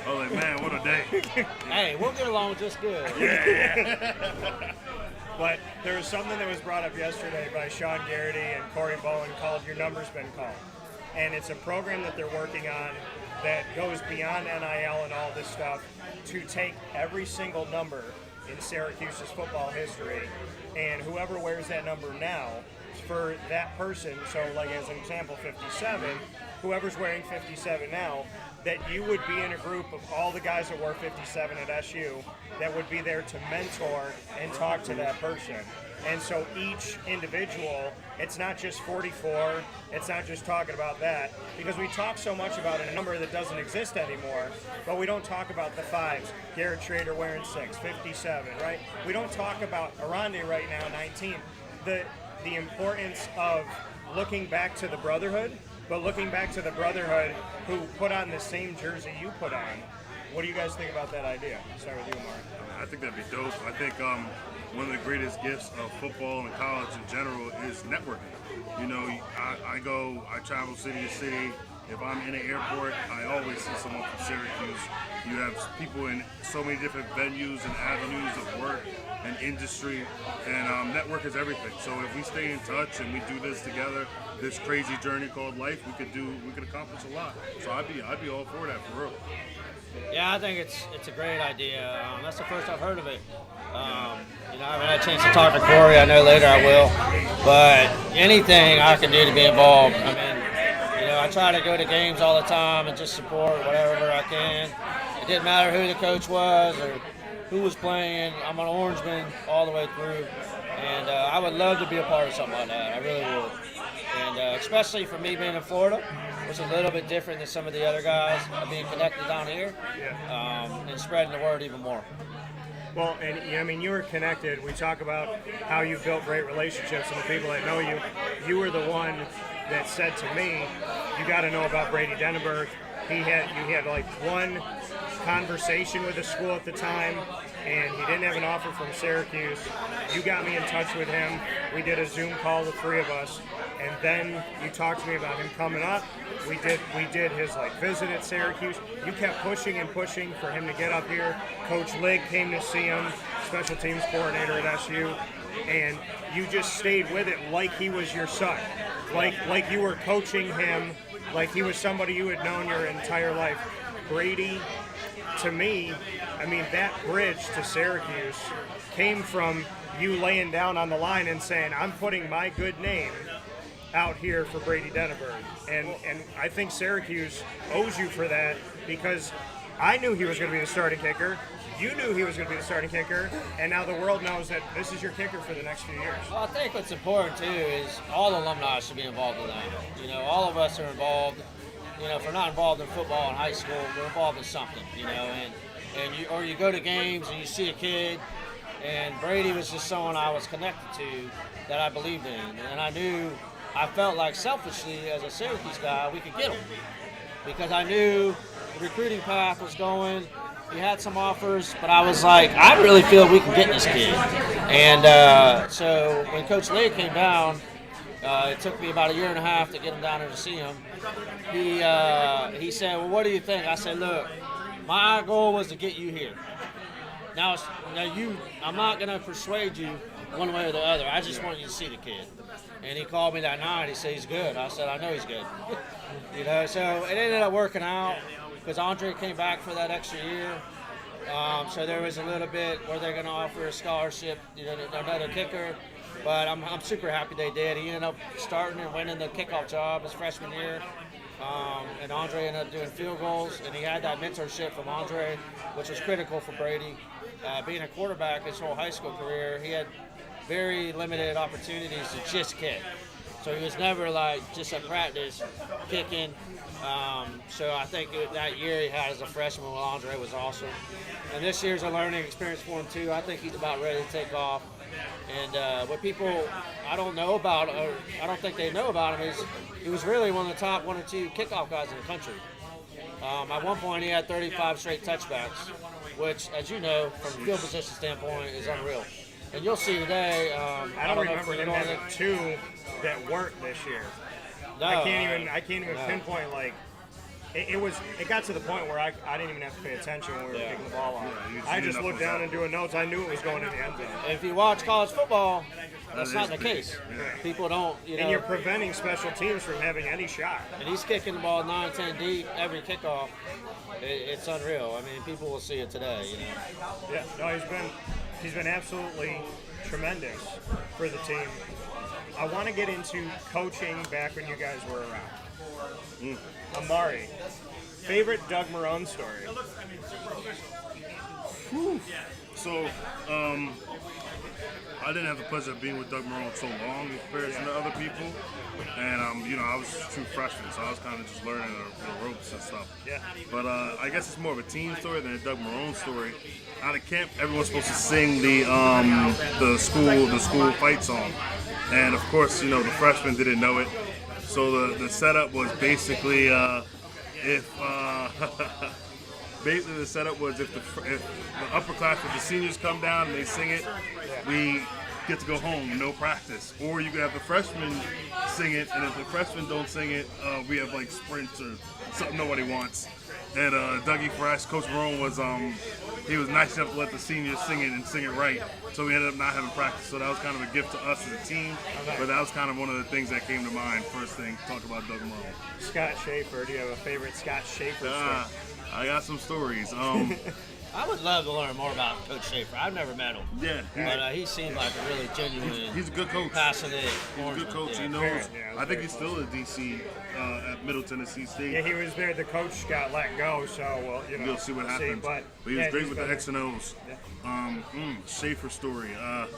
I was like, man, what a day. Hey, we'll get along just good. But there was something that was brought up yesterday by Sean Garrity and Corey Bowen called Your Number's Been Called. And it's a program that they're working on that goes beyond NIL and all this stuff to take every single number in Syracuse's football history, and whoever wears that number now, for that person, so like as an example, 57, whoever's wearing 57 now, that you would be in a group of all the guys that wore 57 at SU that would be there to mentor and talk to that person. And so each individual, it's not just 44, it's not just talking about that, because we talk so much about a number that doesn't exist anymore, but we don't talk about the fives. Garrett Schrader wearing 6, 57, right? We don't talk about Arande right now, 19. The importance of looking back to the brotherhood, but looking back to the brotherhood who put on the same jersey you put on. What do you guys think about that idea? Start with you, Omar. I think that'd be dope. I think one of the greatest gifts of football and college in general is networking. You know, I travel city to city. If I'm in an airport, I always see someone from Syracuse. You have people in so many different venues and avenues of work and industry, and network is everything. So if we stay in touch and we do this together, this crazy journey called life, we could accomplish a lot. So I'd be all for that, for real. Yeah, I think it's a great idea. That's the first I've heard of it. You know, I haven't had a chance to talk to Corey. I know later I will. But anything I can do to be involved. I mean, you know, I try to go to games all the time and just support whatever I can. It didn't matter who the coach was or who was playing. I'm an Orangeman all the way through. And I would love to be a part of something like that. I really would. And especially for me being in Florida, which is a little bit different than some of the other guys, being connected down here, and spreading the word even more. Well, and I mean, you were connected. We talk about how you built great relationships, and the people that know you, you were the one that said to me, you got to know about Brady Denneberg. You had like one conversation with the school at the time, and he didn't have an offer from Syracuse. You got me in touch with him. We did a Zoom call, the three of us, and then you talked to me about him coming up. We did his like visit at Syracuse. You kept pushing and pushing for him to get up here. Coach Ligg came to see him, special teams coordinator at SU, and you just stayed with it like he was your son, like you were coaching him, like he was somebody you had known your entire life. Brady, to me, I mean, that bridge to Syracuse came from you laying down on the line and saying, I'm putting my good name out here for Brady Denneberg. And I think Syracuse owes you for that, because I knew he was going to be the starting kicker. You knew he was going to be the starting kicker, and now the world knows that this is your kicker for the next few years. Well, I think what's important, too, is all alumni should be involved in that. You know, all of us are involved. You know, if we're not involved in football in high school, we're involved in something, you know, or you go to games and you see a kid, and Brady was just someone I was connected to that I believed in, and I felt like selfishly as a Syracuse guy, we could get him, because I knew the recruiting path was going. He had some offers, but I was like, I really feel we can get this kid. And so when Coach Ligg came down, it took me about a year and a half to get him down there to see him. He said, well, what do you think? I said, look, my goal was to get you here. Now I'm not going to persuade you one way or the other. I just want you to see the kid. And he called me that night. He said he's good. I said, I know he's good. You know, so it ended up working out. because Andre came back for that extra year. So there was a little bit where they're going to offer a scholarship, another kicker. But I'm super happy they did. He ended up starting and winning the kickoff job his freshman year. And Andre ended up doing field goals, and he had that mentorship from Andre, which was critical for Brady. Being a quarterback his whole high school career, he had very limited opportunities to just kick. So he was never just at practice kicking. So I think that year he had as a freshman with Andre was awesome. And this year's a learning experience for him too. I think he's about ready to take off. And what people I don't know about, or I don't think they know about him, is he was really one of the top 1 or 2 kickoff guys in the country. At one point he had 35 straight touchbacks, which, as you know, from a field position standpoint, is unreal. And you'll see today. I don't remember him having 2 that weren't this year. No, I can't even pinpoint It got to the point where I didn't even have to pay attention when we were kicking the ball off. I just looked down and doing notes. I knew it was going in the end zone. If you watch college football, that's not the case. Yeah. People don't, And you're preventing special teams from having any shot. And he's kicking the ball 9, 10 deep every kickoff. It's unreal. I mean, people will see it today. Yeah, no, he's been absolutely tremendous for the team. I want to get into coaching back when you guys were around. Omari, favorite Doug Marrone story? So, I didn't have the pleasure of being with Doug Marrone so long in comparison to other people. And, I was a true freshman, so I was kind of just learning the ropes and stuff. Yeah. But I guess it's more of a team story than a Doug Marrone story. Out of camp, everyone's supposed to sing the school fight song. And, of course, the freshmen didn't know it. So the setup was basically basically the setup was if the upperclassmen, the seniors come down and they sing it, we get to go home, no practice. Or you could have the freshmen sing it, and if the freshmen don't sing it, we have sprints or something nobody wants. And Dougie Fresh, Coach Marrone he was nice enough to let the seniors sing it and sing it right. So we ended up not having practice. So that was kind of a gift to us as a team. But that was kind of one of the things that came to mind. First thing, talk about Doug Marrone. Scott Schaefer, do you have a favorite Scott Schaefer story? I got some stories. I would love to learn more about Coach Schaefer. I've never met him. Yeah. But he seemed like a really genuine, he's a good coach. passionate. He's a good coach. He knows. I think he's still in D.C. At Middle Tennessee State. Yeah, he was there. The coach got let go, so we'll see what happens. But he was great with the X and O's. Yeah. Schaefer story. Off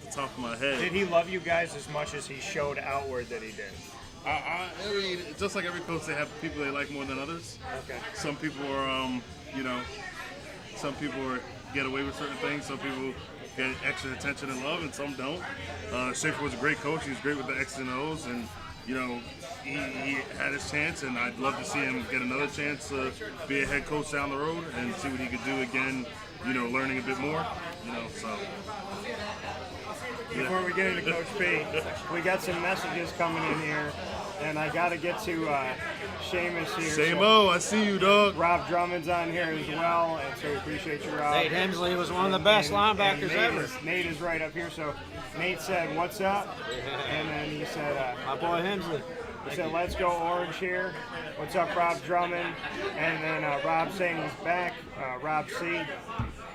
the top of my head. Did he love you guys as much as he showed outward that he did? I mean, just like every coach, they have people they like more than others. Okay. Some people are, some people get away with certain things. Some people get extra attention and love, and some don't. Schaefer was a great coach. He was great with the X's and O's, and he had his chance, and I'd love to see him get another chance to be a head coach down the road and see what he could do again. Learning a bit more. So. Before we get into Coach B, we got some messages coming in here, and I got to get to Seamus here. Shamo, I see you, dog. Rob Drummond's on here as well, and so we appreciate you, Rob. Nate Hemsley was one of the best linebackers ever. Nate is right up here, so Nate said, "What's up?" And then he said, "My boy Hemsley." He said, "Let's go Orange here." What's up, Rob Drummond? And then Rob saying he's back, Rob C.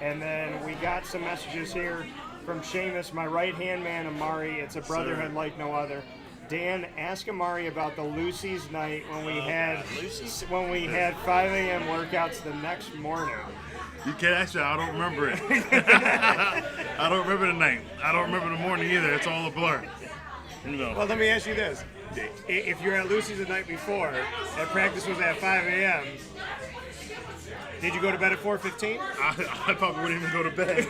And then we got some messages here from Seamus, my right-hand man, Omari. It's a brotherhood like no other. Dan, ask Omari about the Lucy's night when we had 5 a.m. workouts the next morning. You can't actually. I don't remember it. I don't remember the night. I don't remember the morning either. It's all a blur. Well, let me ask you this: if you're at Lucy's the night before, and practice was at 5 a.m., did you go to bed at 4:15? I probably wouldn't even go to bed.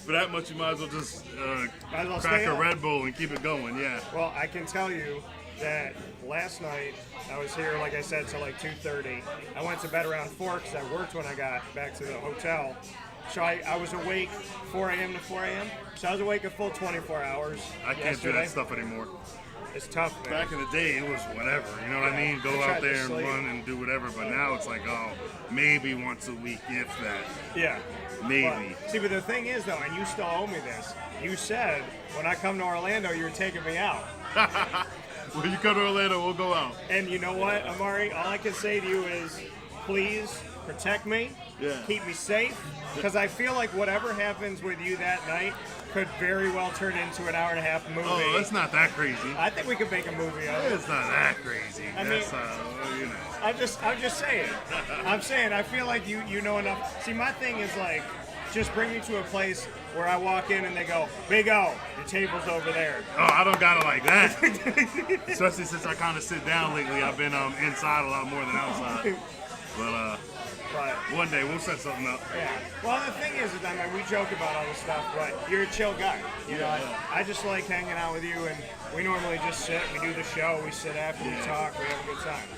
For that much, you might as well just crack a Red Bull and keep it going, yeah. Well, I can tell you that last night, I was here, like I said, till like 2:30. I went to bed around 4 because I worked when I got back to the hotel. So I was awake 4 a.m. to 4 a.m. So I was awake a full 24 hours I can't do that stuff anymore. It's tough, man. Back in the day, it was whatever. You know what I mean? Go out there and run and do whatever. But now it's like, maybe once a week, if that. Yeah. Maybe. But the thing is, though, and you still owe me this, you said, when I come to Orlando, you're taking me out. When you come to Orlando, we'll go out. And you know what, Omari? All I can say to you is, please protect me, keep me safe, because I feel like whatever happens with you that night could very well turn into an hour-and-a-half movie. Oh, it's not that crazy. I think we could make a movie of it. It's not that crazy. I That's, mean, you know. I'm just saying. I'm saying I feel like you know enough. See, my thing is like, just bring me to a place where I walk in and they go, Big O, your table's over there. Oh, I don't got it like that. Especially since I kind of sit down lately. I've been inside a lot more than outside. But one day we'll set something up. Yeah. Well, the thing is, I mean, we joke about all this stuff, but you're a chill guy. You know, I just like hanging out with you, and we normally just sit, we do the show, we sit after, we talk, we have a good time.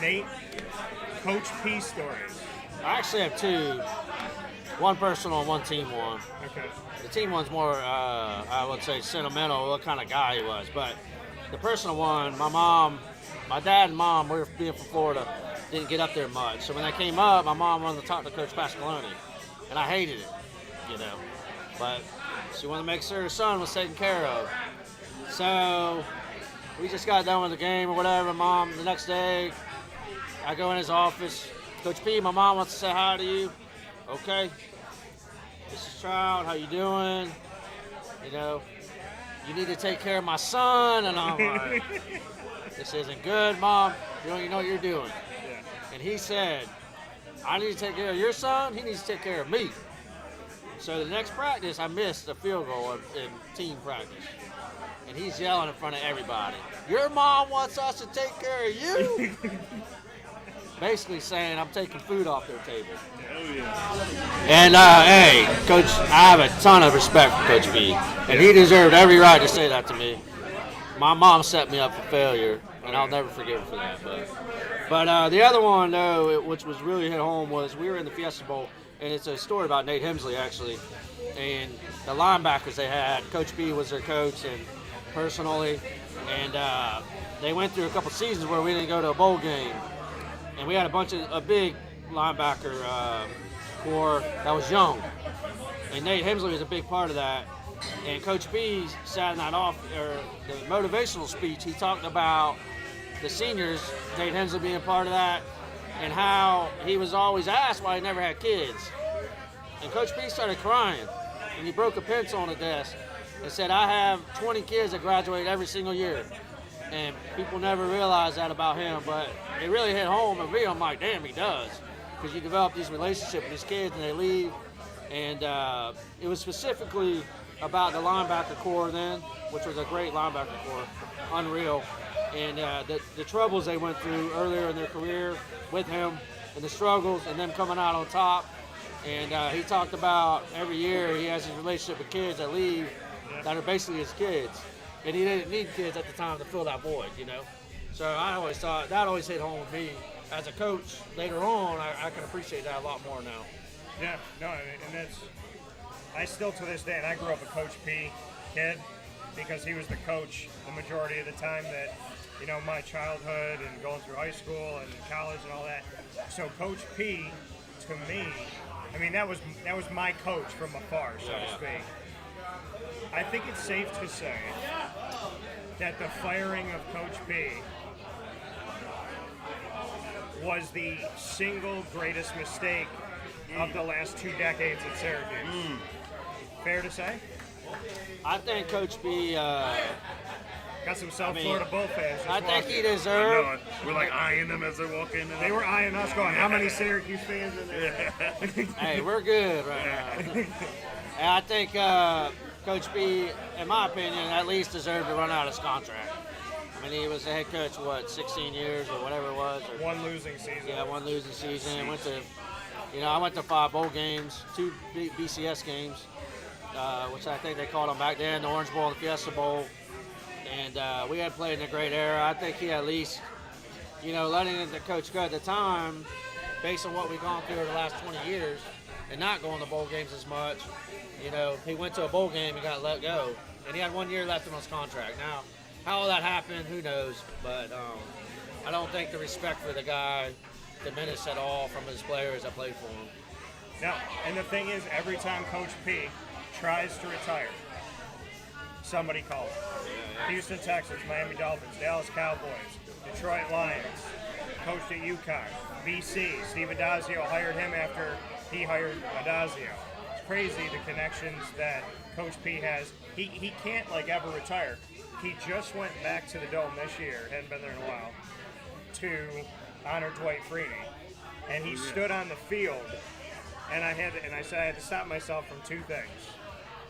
Nate, Coach P stories. I actually have two. One personal and one team one. Okay. The team one's more, I would say, sentimental, what kind of guy he was. But the personal one, my dad and mom, we were being from Florida, didn't get up there much. So when I came up, my mom wanted to talk to Coach Pasqualoni, and I hated it, you know. But she wanted to make sure her son was taken care of. So we just got done with the game or whatever. Mom, the next day, I go in his office. Coach P, my mom wants to say hi to you. Okay. Mrs. Trout, how you doing? You know, you need to take care of my son. And I'm like, this isn't good, Mom. You know what you're doing. Yeah. And he said, I need to take care of your son. He needs to take care of me. So the next practice, I missed a field goal in team practice. And he's yelling in front of everybody, your mom wants us to take care of you? Basically saying I'm taking food off their table. Oh, yeah. And, hey, Coach, I have a ton of respect for Coach B. And he deserved every right to say that to me. My mom set me up for failure, and I'll never forgive her for that. But the other one, though, which was really hit home, was we were in the Fiesta Bowl, and it's a story about Nate Hemsley, actually. And the linebackers they had, Coach B was their coach, and personally. And they went through a couple seasons where we didn't go to a bowl game. And we had a big linebacker core that was young. And Nate Hemsley was a big part of that. And Coach B sat in that the motivational speech. He talked about the seniors, Nate Hemsley being part of that, and how he was always asked why he never had kids. And Coach B started crying. And he broke a pencil on the desk and said, I have 20 kids that graduate every single year. And people never realize that about him, but it really hit home. And me, I'm like, damn, he does. Because you develop these relationships with these kids and they leave. And it was specifically about the linebacker core then, which was a great linebacker core, unreal. And the troubles they went through earlier in their career with him and the struggles and them coming out on top. And he talked about every year he has his relationship with kids that leave that are basically his kids. And he didn't need kids at the time to fill that void, you know. So I always thought that always hit home with me. As a coach, later on, I can appreciate that a lot more now. Yeah, no, and that's, I still to this day, and I grew up a Coach P kid because he was the coach the majority of the time that, you know, my childhood and going through high school and college and all that. So Coach P, to me, I mean, that was my coach from afar, so to speak. I think it's safe to say that the firing of Coach P was the single greatest mistake of the last 2 decades at Syracuse. Fair to say? I think Coach B... got some South Florida Bull fans. I think he deserved... We're like eyeing them as they're walking. They were eyeing us going, how many Syracuse fans in there? Hey, we're good right now. And I think Coach B, in my opinion, at least deserved to run out his contract. I mean, he was the head coach, 16 years or whatever it was? Or, one losing season. Yeah, one losing season. I went to 5 bowl games, 2 BCS games, which I think they called them back then, the Orange Bowl and the Fiesta Bowl. And we had played in a great era. I think he at least, letting the coach go at the time, based on what we've gone through over the last 20 years, and not going to bowl games as much, he went to a bowl game and got let go. And he had 1 year left on his contract. Now, how all that happened, who knows? But I don't think the respect for the guy diminished at all from his players that played for him. No, and the thing is, every time Coach P tries to retire, somebody called him. Houston Texans, Miami Dolphins, Dallas Cowboys, Detroit Lions, coached at UConn, BC. Steve Adazio hired him after he hired Adazio. It's crazy the connections that Coach P has. He can't like ever retire. He just went back to the Dome this year, hadn't been there in a while, to honor Dwight Freeney. And he stood on the field, and I said I had to stop myself from two things.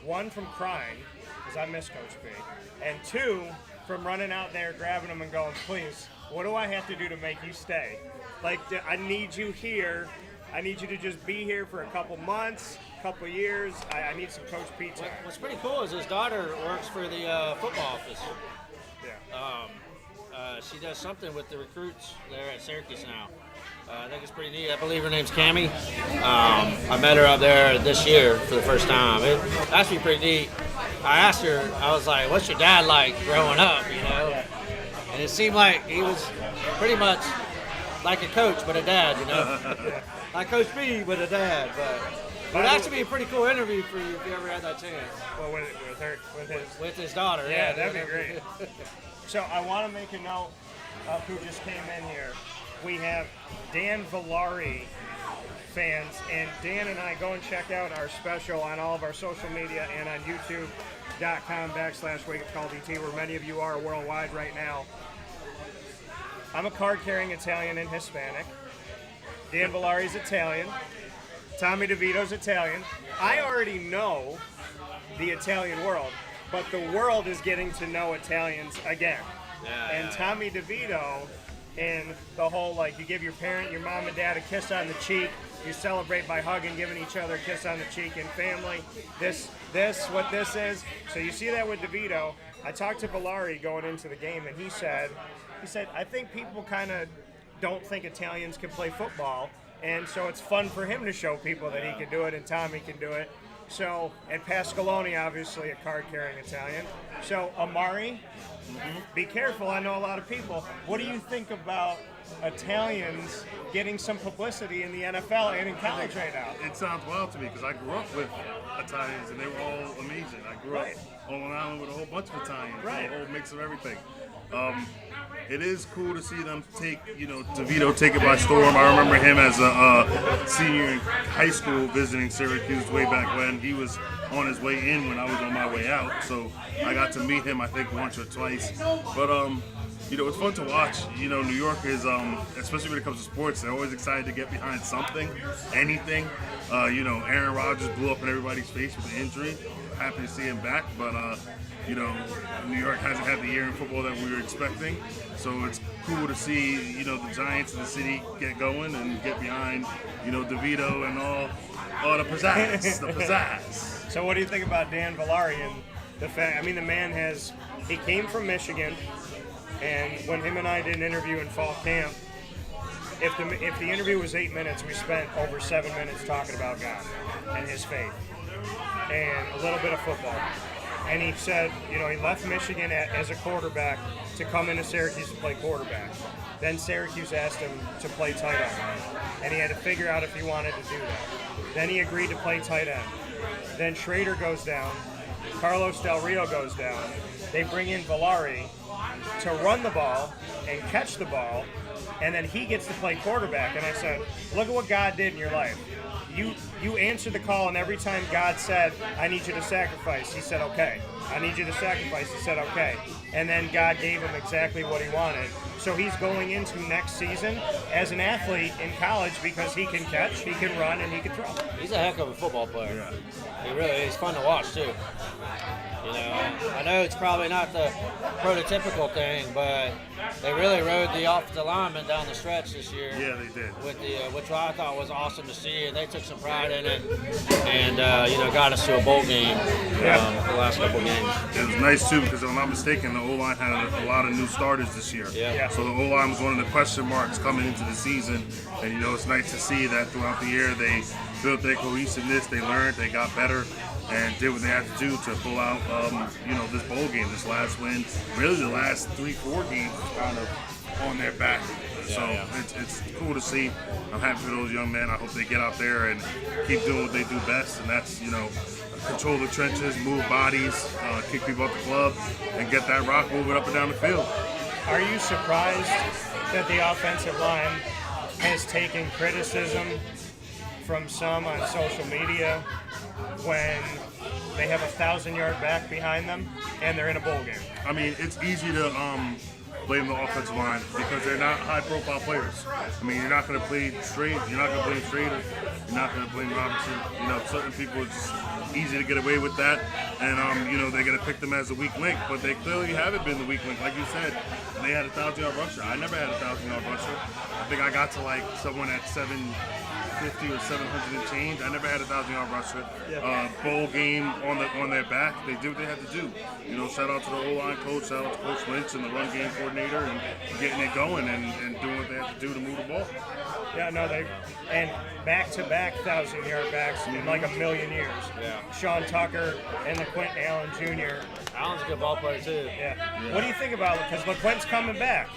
One, from crying, because I miss Coach P. And two, from running out there, grabbing him and going, please, what do I have to do to make you stay? Like, I need you here. I need you to just be here for a couple months, couple years. I need some Coach P time. What's pretty cool is his daughter works for the football office. Yeah. She does something with the recruits there at Syracuse now. I think it's pretty neat. I believe her name's Cammie. I met her up there this year for the first time. It's actually pretty neat. I asked her, I was like, what's your dad like growing up, you know? And it seemed like he was pretty much like a coach, but a dad, you know? Like Coach B, but a dad. But it'd actually be a pretty cool interview for you if you ever had that chance. Well, with his daughter, yeah, that'd be great. So I want to make a note of who just came in here. We have Dan Villari fans, and Dan and I go and check out our special on all of our social media and on youtube.com/Wake It's Called ET, where many of you are worldwide right now. I'm a card-carrying Italian and Hispanic. Dan Villari's Italian. Tommy DeVito's Italian. I already know the Italian world, but the world is getting to know Italians again. And Tommy DeVito, and the whole, like, you give your parent, your mom and dad a kiss on the cheek, you celebrate by hugging, giving each other a kiss on the cheek in family. What this is. So you see that with DeVito. I talked to Villari going into the game, and he said, I think people kind of don't think Italians can play football, and so it's fun for him to show people that he can do it, and Tommy can do it. So, and Pasqualoni, obviously, a card-carrying Italian. So, Omari, be careful. I know a lot of people. What do you think about Italians getting some publicity in the NFL and in college right now? It sounds wild to me because I grew up with Italians and they were all amazing. I grew up on Long Island with a whole bunch of Italians, a whole mix of everything. It is cool to see them take, DeVito take it by storm. I remember him as a senior in high school visiting Syracuse way back when. He was on his way in when I was on my way out, so I got to meet him, I think, once or twice. But, it's fun to watch. New York is, especially when it comes to sports, they're always excited to get behind something, anything. Aaron Rodgers blew up in everybody's face with the injury. Happy to see him back, but, New York hasn't had the year in football that we were expecting. So it's cool to see, the Giants in the city get going and get behind, DeVito and all the pizzazz, So what do you think about Dan Villari and the fact, the man he came from Michigan, and when him and I did an interview in fall camp, if the interview was 8 minutes, we spent over 7 minutes talking about God and his faith and a little bit of football. And he said, he left Michigan as a quarterback to come into Syracuse to play quarterback. Then Syracuse asked him to play tight end, and he had to figure out if he wanted to do that. Then he agreed to play tight end. Then Schrader goes down, Carlos Del Rio goes down. They bring in Villari to run the ball and catch the ball, and then he gets to play quarterback. And I said, look at what God did in your life. You answered the call, and every time God said, I need you to sacrifice, he said, okay. I need you to sacrifice, he said, okay. And then God gave him exactly what he wanted. So he's going into next season as an athlete in college because he can catch, he can run, and he can throw. He's a heck of a football player. Yeah. He really is. He's fun to watch, too. I know it's probably not the prototypical thing, but they really rode the offensive lineman down the stretch this year. Yeah, they did. With which I thought was awesome to see, and they took some pride in it, and got us to a bowl game the last couple games. It was nice too because if I'm not mistaken, the O-line had a lot of new starters this year. Yeah. So the O-line was one of the question marks coming into the season, and it's nice to see that throughout the year they built their cohesiveness, they learned, they got better, and did what they had to do to pull out, this bowl game, this last win. Really, the last 3-4 games kind of on their back. It's cool to see. I'm happy for those young men. I hope they get out there and keep doing what they do best, and that's, control the trenches, move bodies, kick people off the club, and get that rock moving up and down the field. Are you surprised that the offensive line has taken criticism from some on social media when they have a 1,000-yard back behind them and they're in a bowl game? I mean, it's easy to blame the offensive line because they're not high-profile players. I mean, you're not going to play straight. You're not going to blame Strader. You're not going to blame Robinson. You know, certain people, it's just easy to get away with that. And, you know, they're going to pick them as a weak link. But they clearly haven't been the weak link. Like you said, they had a 1,000-yard rusher. I never had a 1,000-yard rusher. I think I got to, like, someone at 750 or 700 and change. I never had a 1,000-yard rusher. Bowl game on their back. They did what they had to do. You know, shout out to the O-line coach, shout out to Coach Lynch and the run game coordinator and getting it going and doing what they have to do to move the ball. Yeah, no, and back-to-back 1,000-yard backs in like a million years. Yeah. Sean Tucker and LaQuint Allen Jr. Allen's a good ball player too. Yeah. What do you think about it? Because LaQuint's coming back,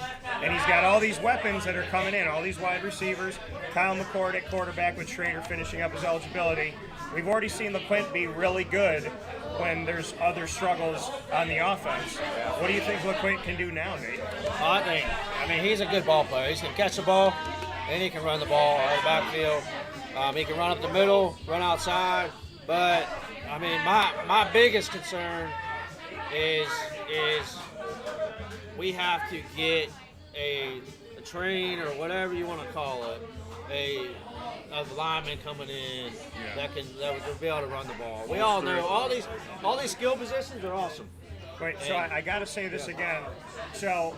and he's got all these weapons that are coming in, all these wide receivers. Kyle McCord at quarterback with Schrader finishing up his eligibility. We've already seen LaQuint be really good when there's other struggles on the offense. What do you think LaQuint can do now, Nate? I mean, he's a good ball player. He can catch the ball, and he can run the ball out of the backfield. He can run up the middle, run outside. But, I mean, my biggest concern is we have to get a train or whatever you want to call it, a lineman coming in that will be able to run the ball. We all know all these skill positions are awesome. Wait, so I got to say this again. So,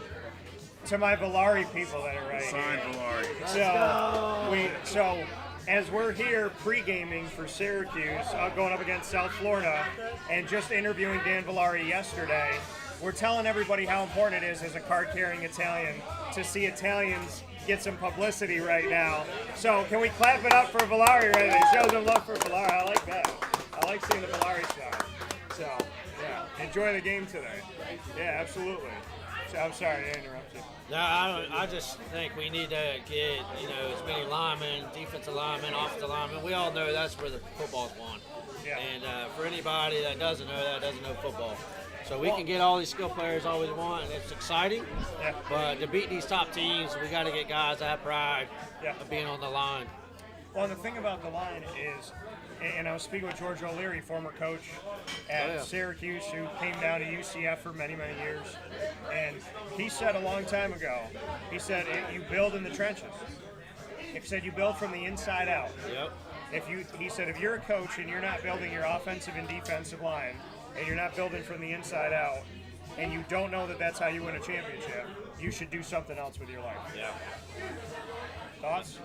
to my Valari people that are right Sign here. Valari. So as we're here pre-gaming for Syracuse, going up against South Florida, and just interviewing Dan Valari yesterday, we're telling everybody how important it is as a card-carrying Italian to see Italians get some publicity right now. So can we clap it up for Valari right there? Show some love for Valari. I like that. I like seeing the Valari side. So, yeah, enjoy the game today. Yeah, absolutely. So, I'm sorry to interrupt you. No, I just think we need to get, as many linemen, defensive linemen, offensive linemen. We all know that's where the football's won. Yeah. And for anybody that doesn't know that, doesn't know football. So we can get all these skill players all we want, and it's exciting. Yeah. But to beat these top teams, we got to get guys that have pride of being on the line. Well, the thing about the line is, and I was speaking with George O'Leary, former coach at Syracuse, who came down to UCF for many, many years. And he said a long time ago, he said, you build in the trenches. He said, you build from the inside out. Yep. He said, if you're a coach and you're not building your offensive and defensive line, and you're not building from the inside out, and you don't know that that's how you win a championship, you should do something else with your life. Yeah. Thoughts?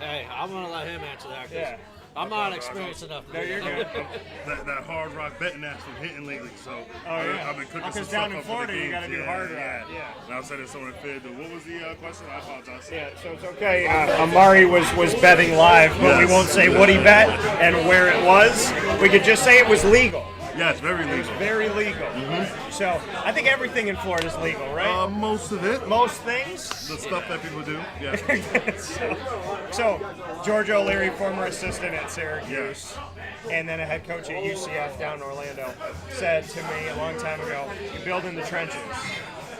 Hey, I'm going to let him answer that. Yeah. I'm not experienced enough to No, you're good. that hard rock betting that's been hitting lately, so yeah. I've been cooking some Because stuff down in up for Florida, the you games. got to do hard rock. Yeah. And I was saying someone fed. What was the question? I apologize. Yeah, so it's okay. Amari was betting live, but we won't say what he bet and where it was. We could just say it was legal. Yeah, it's very legal. It was very legal. So I think everything in Florida is legal, right? Most of it. Most things. The stuff that people do. Yeah. so George O'Leary, former assistant at Syracuse, and then a head coach at UCF down in Orlando, said to me a long time ago, you build in the trenches.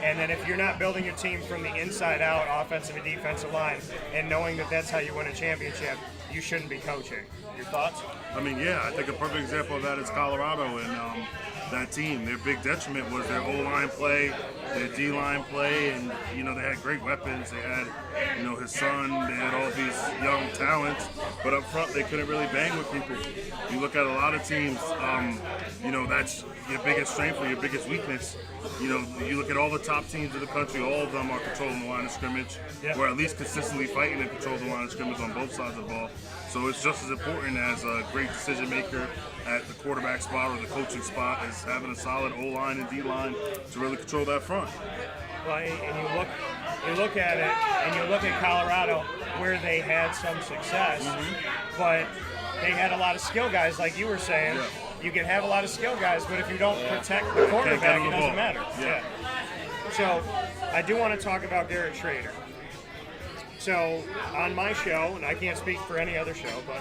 And then if you're not building your team from the inside out, offensive and defensive line, and knowing that that's how you win a championship, you shouldn't be coaching. Your thoughts? I mean, I think a perfect example of that is Colorado and that team. Their big detriment was their O-line play, their D-line play, and, they had great weapons. They had, his son, they had all these young talents, but up front they couldn't really bang with people. You look at a lot of teams, that's your biggest strength or your biggest weakness. You look at all the top teams of the country, all of them are controlling the line of scrimmage, or at least consistently fighting and control the line of scrimmage on both sides of the ball. So it's just as important as a great decision maker at the quarterback spot or the coaching spot as having a solid O-line and D-line to really control that front. Well, and you look at it, and you look at Colorado where they had some success, but they had a lot of skill guys, like you were saying. Yeah. You can have a lot of skill guys, but if you don't protect the quarterback, it doesn't matter. Yeah. So I do want to talk about Garrett Schrader. So on my show, and I can't speak for any other show, but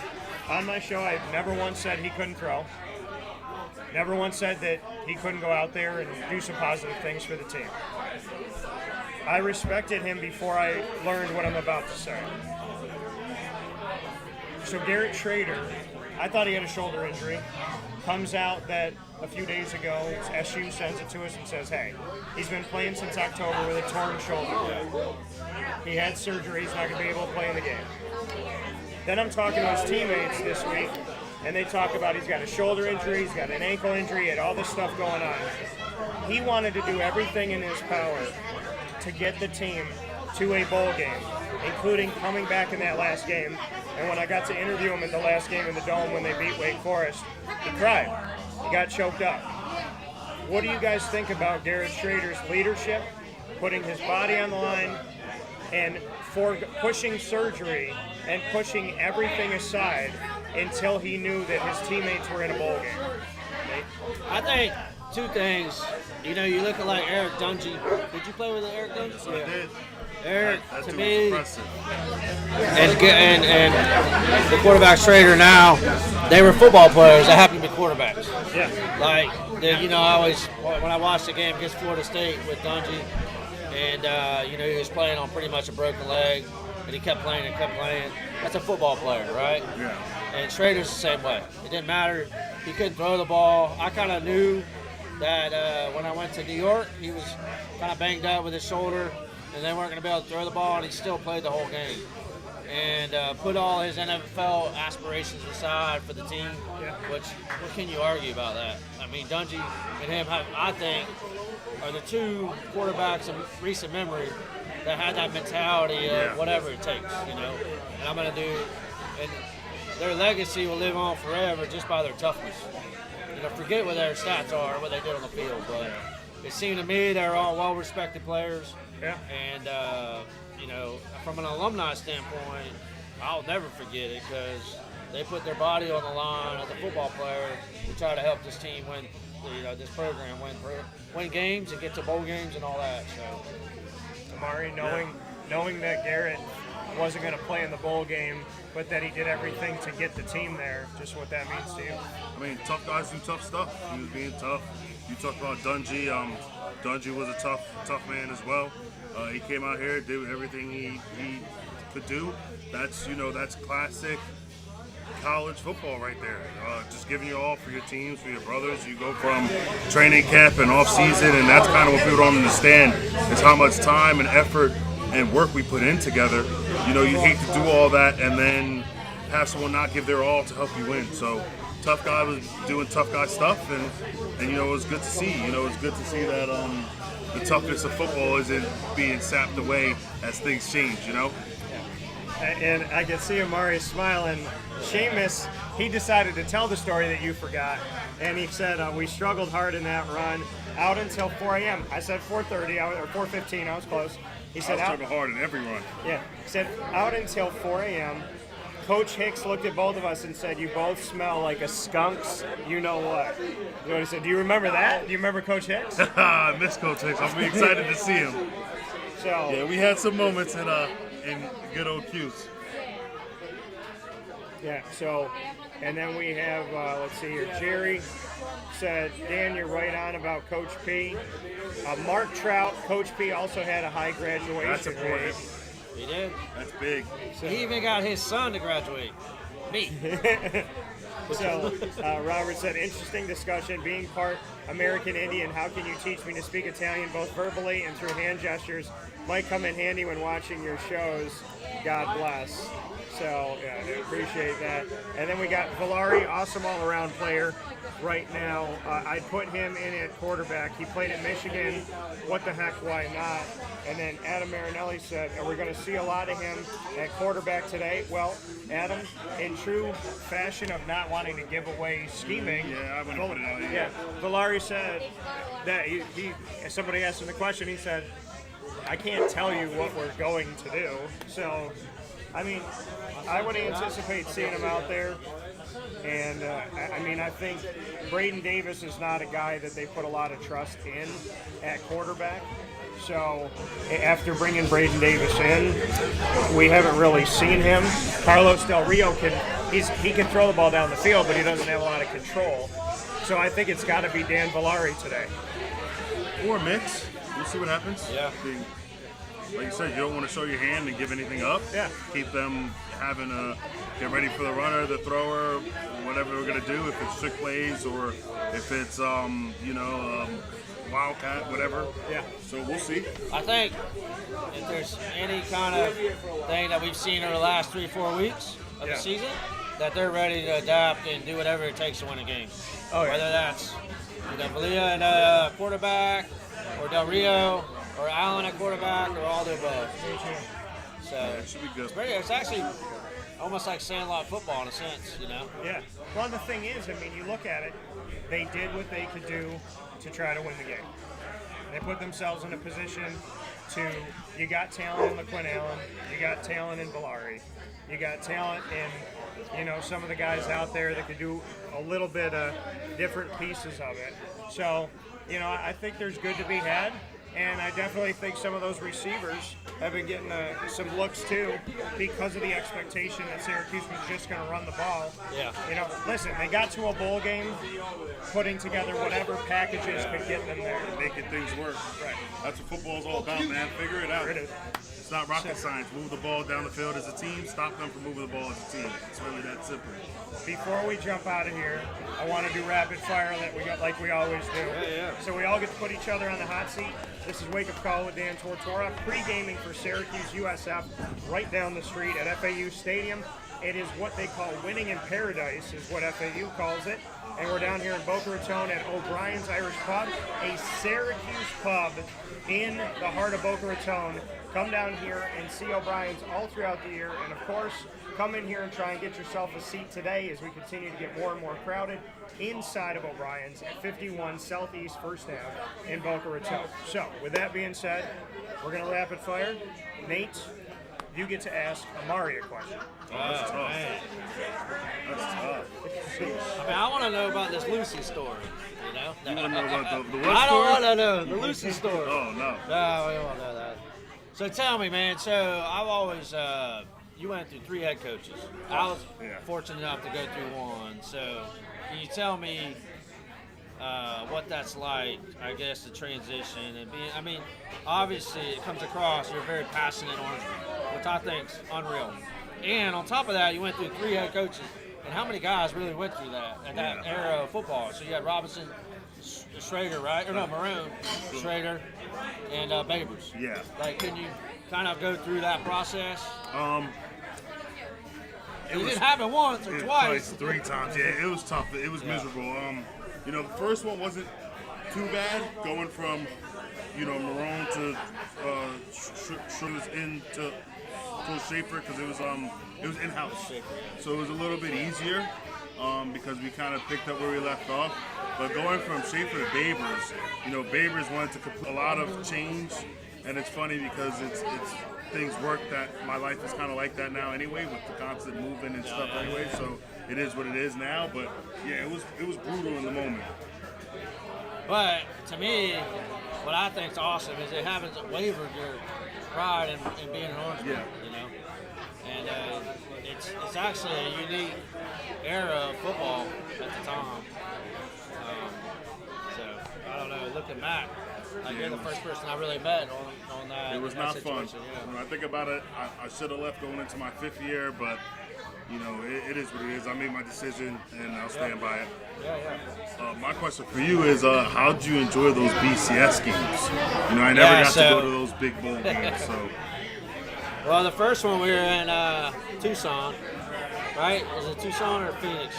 on my show, I never once said he couldn't throw. Never once said that he couldn't go out there and do some positive things for the team. I respected him before I learned what I'm about to say. So Garrett Schrader, I thought he had a shoulder injury. Comes out that a few days ago, SU sends it to us and says, hey, he's been playing since October with a torn shoulder. He had surgery, he's not going to be able to play in the game. Then I'm talking to his teammates this week, and they talk about he's got a shoulder injury, he's got an ankle injury, he had all this stuff going on. He wanted to do everything in his power to get the team to a bowl game, including coming back in that last game. And when I got to interview him at the last game in the Dome when they beat Wake Forest, he cried. He got choked up. What do you guys think about Garrett Schrader's leadership, putting his body on the line, and for pushing surgery and pushing everything aside until he knew that his teammates were in a bowl game? I think two things. You know, you look at like Eric Dungy. Did you play with Eric Dungy? I did. Eric, That to dude me, was impressive. and the quarterback Schrader now, they were football players that happened to be quarterbacks. Yeah. Like, you know, I always, when I watched the game against Florida State with Dungy, and, you know, he was playing on pretty much a broken leg, and he kept playing and kept playing. That's a football player, right? Yeah. And Schrader's the same way. It didn't matter. He couldn't throw the ball. I kind of knew that when I went to New York, he was kind of banged up with his shoulder, and they weren't going to be able to throw the ball, and he still played the whole game. And put all his NFL aspirations aside for the team, which, what can you argue about that? I mean, Dungy and him, I think, are the two quarterbacks in recent memory that had that mentality of whatever it takes, you know. And I'm going to do, and their legacy will live on forever just by their toughness. You know, forget what their stats are, what they did on the field, but it seemed to me they're all well-respected players. Yeah. And, you know, from an alumni standpoint, I'll never forget it because they put their body on the line as a football player to try to help this team win, you know, this program win games and get to bowl games and all that. So, Omari, knowing that Garrett wasn't going to play in the bowl game, but that he did everything to get the team there, just what that means to you. I mean, tough guys do tough stuff. He was being tough. You talked about Dungy. Dungy was a tough man as well. He came out here, did everything he could do. That's classic college football right there. Just giving you all for your teams, for your brothers. You go from training camp and off season, and that's kind of what people don't understand is how much time and effort and work we put in together. You know, you hate to do all that and then have someone not give their all to help you win. So tough guy was doing tough guy stuff, and you know, it was good to see. You know, it was good to see that the toughness of football isn't being sapped away as things change, you know? And I can see Omari smiling. Seamus, he decided to tell the story that you forgot, and he said, we struggled hard in that run out until 4 a.m. I said 4:30 or 4:15, I was close. He said, I struggled hard in every run. Yeah, he said out until 4 a.m. Coach Hicks looked at both of us and said, you both smell like a skunk's you know what. You know what he said? Do you remember that? Do you remember Coach Hicks? I miss Coach Hicks. I'll be excited to see him. So yeah, we had some moments in good old Q's. Yeah, so, and then we have, let's see here, Jerry said, Dan, you're right on about Coach P. Mark Trout, Coach P also had a high graduation That's important. rate. he did. That's big. He even got his son to graduate. Me. So, Robert said, interesting discussion. Being part American Indian, how can you teach me to speak Italian both verbally and through hand gestures? Might come in handy when watching your shows. God bless. So, yeah, I appreciate that. And then we got Valari, awesome all-around player right now. I'd put him in at quarterback. He played at Michigan. What the heck, why not? And then Adam Marinelli said, are we going to see a lot of him at quarterback today? Well, Adam, in true fashion of not wanting to give away scheming, Yeah, I wouldn't put it out here. yeah, Valari said that he somebody asked him the question, he said, I can't tell you what we're going to do. So, I mean, I would anticipate seeing him out there. And, I mean, I think Braden Davis is not a guy that they put a lot of trust in at quarterback. So, after bringing Braden Davis in, we haven't really seen him. Carlos Del Rio can he can throw the ball down the field, but he doesn't have a lot of control. So I think it's got to be Dan Villari today. Or a mix. We'll see what happens. Yeah. Like you said, you don't want to show your hand and give anything up. Yeah. Keep them having a get ready for the runner, the thrower, whatever we're gonna do. If it's trick plays or if it's wildcat, whatever. Yeah. So we'll see. I think if there's any kind of thing that we've seen over the last 3-4 weeks of the season, that they're ready to adapt and do whatever it takes to win a game. Oh, yeah. Whether that's Valia and quarterback, or Del Rio, or Allen at quarterback, or all the above. So It should be good. it's actually almost like sandlot football in a sense, you know? Yeah. Well, the thing is, I mean, you look at it, they did what they could do to try to win the game. They put themselves in a position you got talent in LaQuinn Allen, you got talent in Villari, you got talent in, some of the guys out there that could do a little bit of different pieces of it. So, I think there's good to be had. And I definitely think some of those receivers have been getting some looks too because of the expectation that Syracuse was just going to run the ball. Yeah. Listen, they got to a bowl game putting together whatever packages could get them there. Making things work. Right. That's what football's all about, man. Figure it out. It is. It's not rocket science. Move the ball down the field as a team. Stop them from moving the ball as a team. It's really that simple. Before we jump out of here, I want to do rapid fire like we always do. Yeah. So we all get to put each other on the hot seat. This is Wake Up Call with Dan Tortora, pre-gaming for Syracuse USF right down the street at FAU Stadium. It is what they call winning in paradise, is what FAU calls it. And we're down here in Boca Raton at O'Brien's Irish Pub, a Syracuse pub in the heart of Boca Raton. Come down here and see O'Brien's all throughout the year. And of course, come in here and try and get yourself a seat today as we continue to get more and more crowded inside of O'Brien's at 51 Southeast 1st Ave in Boca Raton. So, with that being said, we're going to rapid fire. Nate, you get to ask Omari a question. That's tough. Man. That's tough. I mean, I want to know about this Lucy story, you know? You want to know about the what I don't story? want to know the Lucy story. Oh, no. No, we don't want to know that. So tell me, man, I've always, you went through 3 head coaches. I was fortunate enough to go through one. So can you tell me what that's like, I guess, the transition and being, I mean, obviously it comes across, you're very passionate Orange, which I think's unreal. And on top of that, you went through 3 head coaches. And how many guys really went through that at that era of football? So you had Robinson, Schrader, right? Or no, Maroon, Schrader, and Babers. Yeah. Like, can you kind of go through that process? You didn't have it once or twice. 3 times. Yeah, it was tough. It was miserable. The first one wasn't too bad, going from, Maroon to Schroeder's into Schaefer, because it was in-house. So it was a little bit easier because we kind of picked up where we left off. But going from Schaefer to Babers, Babers wanted to complete a lot of change, and it's funny because it's things work that my life is kind of like that now anyway, with the constant movement and stuff anyway. So it is what it is now. But yeah, it was brutal in the moment. But to me, what I think is awesome is they haven't wavered your pride in being an Orange man, And it's actually a unique era of football at the time. So I don't know. Looking back, you're the first person I really met on that. It was that not fun. situation, When I think about it, I should have left going into my 5th year, but it is what it is. I made my decision, and I'll stand by it. Yeah. My question for you is, how did you enjoy those BCS games? I never got to go to those big bowl games. So, well, the first one we were in Tucson, right? Was it Tucson or Phoenix?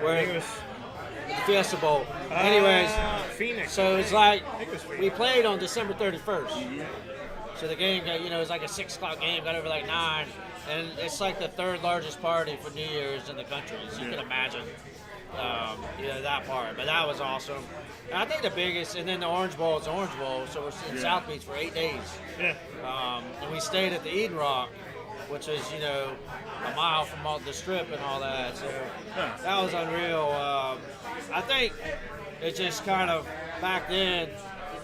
Where it was the Fiesta Bowl. Anyways, Phoenix. So it's like we played on December 31st. So the game got, it was like a 6 o'clock game, got over like 9. And it's like the 3rd largest party for New Year's in the country. So you can imagine, that part. But that was awesome. And I think the biggest, and then the Orange Bowl is the Orange Bowl. So we're in South Beach for 8 days. Yeah. And we stayed at the Eden Rock, which is, a mile from all the Strip and all that. So that was unreal. I think it just kind of, back then,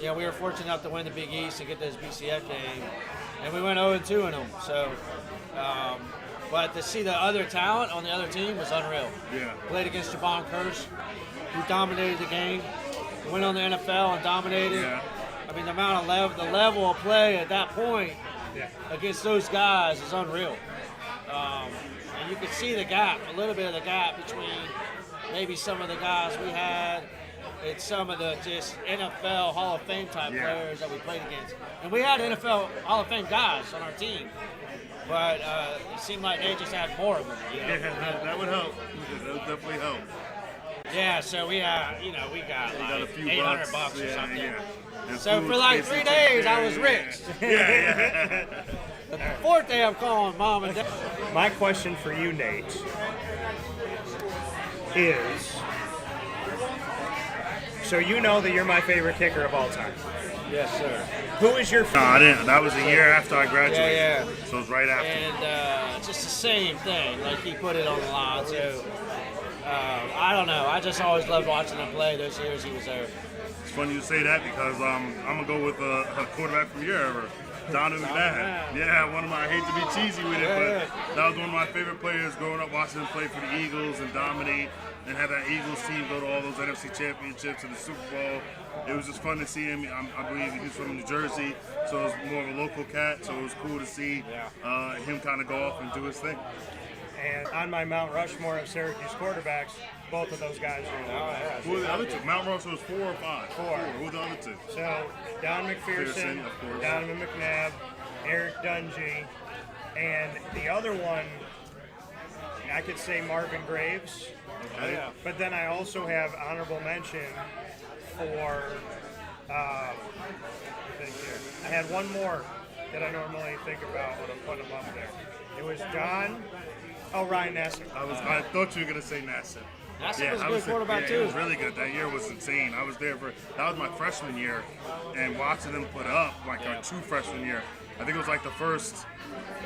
we were fortunate enough to win the Big East and get those BCF games. And we went 0-2 in them. So But to see the other talent on the other team was unreal. Yeah. Played against Javon Curse, who dominated the game. Went on the NFL and dominated. Yeah. I mean, the level of play at that point Yeah. against those guys is unreal. And you could see the gap, a little bit of the gap between maybe some of the guys we had and some of the just NFL Hall of Fame type players that we played against. And we had NFL Hall of Fame guys on our team, but it seemed like they just had more of them. You know? Yeah, that would help. That would definitely help. Yeah, so we got Got a like few $800 bucks. or something. Yeah. And So food, for like basically, 3 days, I yeah, was yeah, rich. Yeah. The fourth day, I'm calling mom and dad. My question for you, Nate, is, so you know that you're my favorite kicker of all time. Yes, sir. Who is your No, I didn't. That was a year after I graduated. Yeah. So it was right after. And just the same thing, like he put it on the line. So I don't know. I just always loved watching him play those years he was there. It's funny you say that because I'm gonna go with a quarterback from your era, Donovan McNabb. Yeah, one of my. I hate to be cheesy with it, but that was one of my favorite players growing up, watching him play for the Eagles and dominate, and have that Eagles team go to all those NFC championships and the Super Bowl. It was just fun to see him. I believe he's from New Jersey, so it was more of a local cat. So it was cool to see him kind of go off and do his thing. And on my Mount Rushmore of Syracuse quarterbacks, both of those guys are in there. Who were the other two? Mount Rushmore was 4 or 5? 4. Who were the other two? So Don McPherson, Pearson, of course. Donovan McNabb, Eric Dungy, and the other one, I could say Marvin Graves. Okay. But then I also have honorable mention for, I had one more that I normally think about when I'm putting them up there. It was Ryan Nassib. I thought you were gonna say Nassib. Nassib was a I good quarterback He too. was really good. That year was insane. I was there that was my freshman year, and watching him put up like our true freshman year. I think it was like the first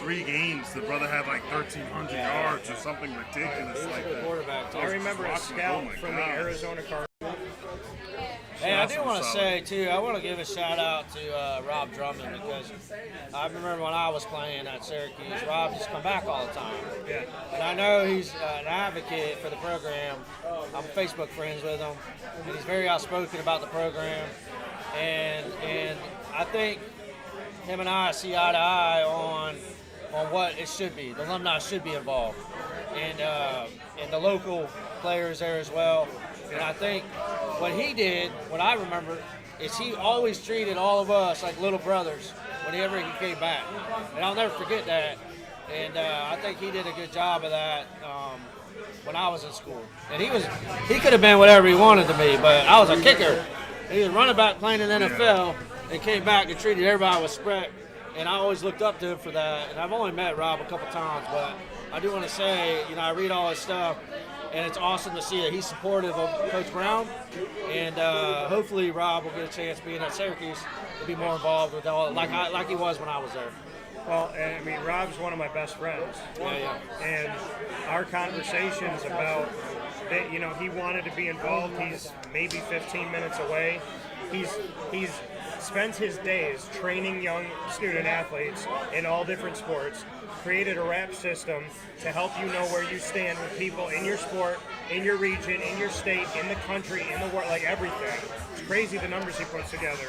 3 games. The brother had like 1,300 yards or something ridiculous like Good that. quarterback too. I remember a watching, scout oh my from the gosh. Arizona Cardinals. Hey, I do That's want to solid. say too, I want to give a shout out to Rob Drummond because I remember when I was playing at Syracuse, Rob used to come back all the time. Yeah. And I know he's an advocate for the program. I'm Facebook friends with him, and he's very outspoken about the program. And I think him and I see eye to eye on what it should be. The alumni should be involved, and the local players there as well. And I think what he did, what I remember, is he always treated all of us like little brothers whenever he came back. And I'll never forget that. And I think he did a good job of that when I was in school. And he could have been whatever he wanted to be, but I was a kicker. He was running back playing in the NFL and came back and treated everybody with respect. And I always looked up to him for that. And I've only met Rob a couple times, but I do want to say, I read all his stuff. And it's awesome to see that he's supportive of Coach Brown, and hopefully Rob will get a chance being at Syracuse to be more involved with all like he was when I was there. Well, I mean, Rob's one of my best friends. Yeah. And our conversations about that, he wanted to be involved. He's maybe 15 minutes away. He's spends his days training young student athletes in all different sports. Created a rap system to help you know where you stand with people in your sport, in your region, in your state, in the country, in the world, like everything. It's crazy the numbers he puts together.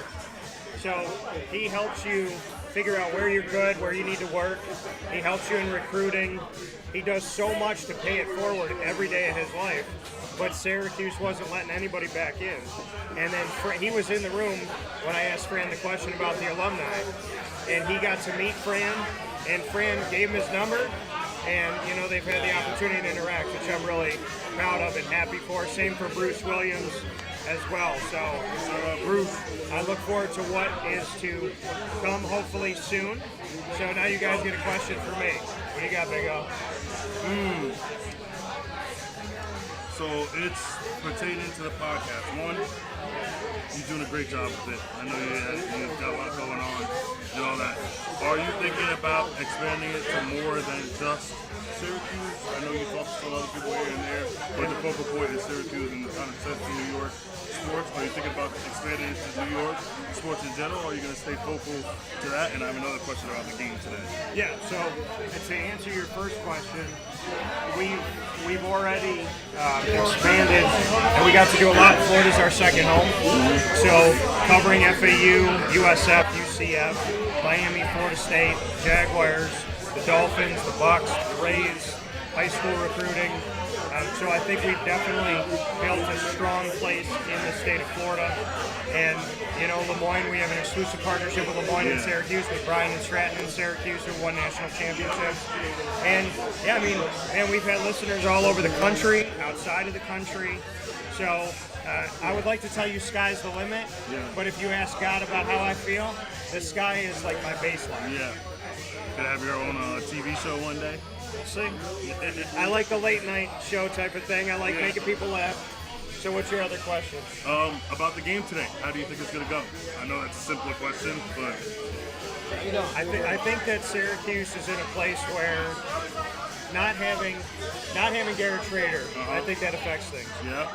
So he helps you figure out where you're good, where you need to work. He helps you in recruiting. He does so much to pay it forward every day of his life. But Syracuse wasn't letting anybody back in. And then he was in the room when I asked Fran the question about the alumni. And he got to meet Fran. And Fran gave him his number, and they've had the opportunity to interact, which I'm really proud of and happy for. Same for Bruce Williams as well. So, Bruce, I look forward to what is to come hopefully soon. So now you guys get a question for me. What do you got, Big O? So it's pertaining to the podcast. One, you're doing a great job with it. I know you've got a lot going on and all that. Are you thinking about expanding it to more than just Syracuse? I know you talked to some other people here and there, but the focal point is Syracuse and kind of central New York. sports? Are you thinking about expanding into New York sports in general, or are you going to stay focal to that? And I have another question about the game today. Yeah, so to answer your first question, we've already expanded, and we got to do a lot. Florida's our second home, so covering FAU, USF, UCF, Miami, Florida State, Jaguars, the Dolphins, the Bucks, the Rays, high school recruiting. So I think we've definitely built a strong place in the state of Florida. And, you know, Lemoyne, we have an exclusive partnership with Lemoyne and Syracuse, with Brian and Stratton in Syracuse, who won national championships. And, yeah, I mean, man, we've had listeners all over the country, outside of the country. So I would like to tell you sky's the limit. Yeah. But if you ask God about how I feel, the sky is like my baseline. Yeah. Could have your own TV show one day. We'll see. I like the late night show type of thing. I like making people laugh. So what's your other question? About the game today, how do you think it's going to go? I know that's a simpler question, but I think that Syracuse is in a place where not having Garrett Schrader, I think that affects things. yeah.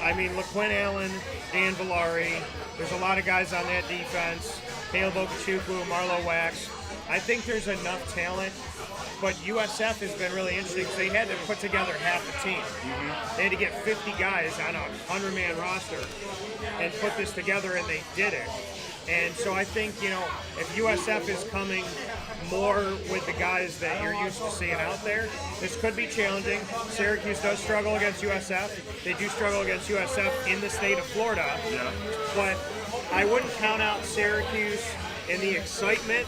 I mean, LaQuinn Allen, Dan Villari, there's a lot of guys on that defense. Caleb Okechukwu, Marlo Wax. I think there's enough talent. But USF has been really interesting because they had to put together half a team. They had to get 50 guys on a 100-man roster and put this together, and they did it. And so I think, you know, if USF is coming more with the guys that you're used to seeing out there, this could be challenging. Syracuse does struggle against USF. They do struggle against USF in the state of Florida. Yeah. But I wouldn't count out Syracuse in the excitement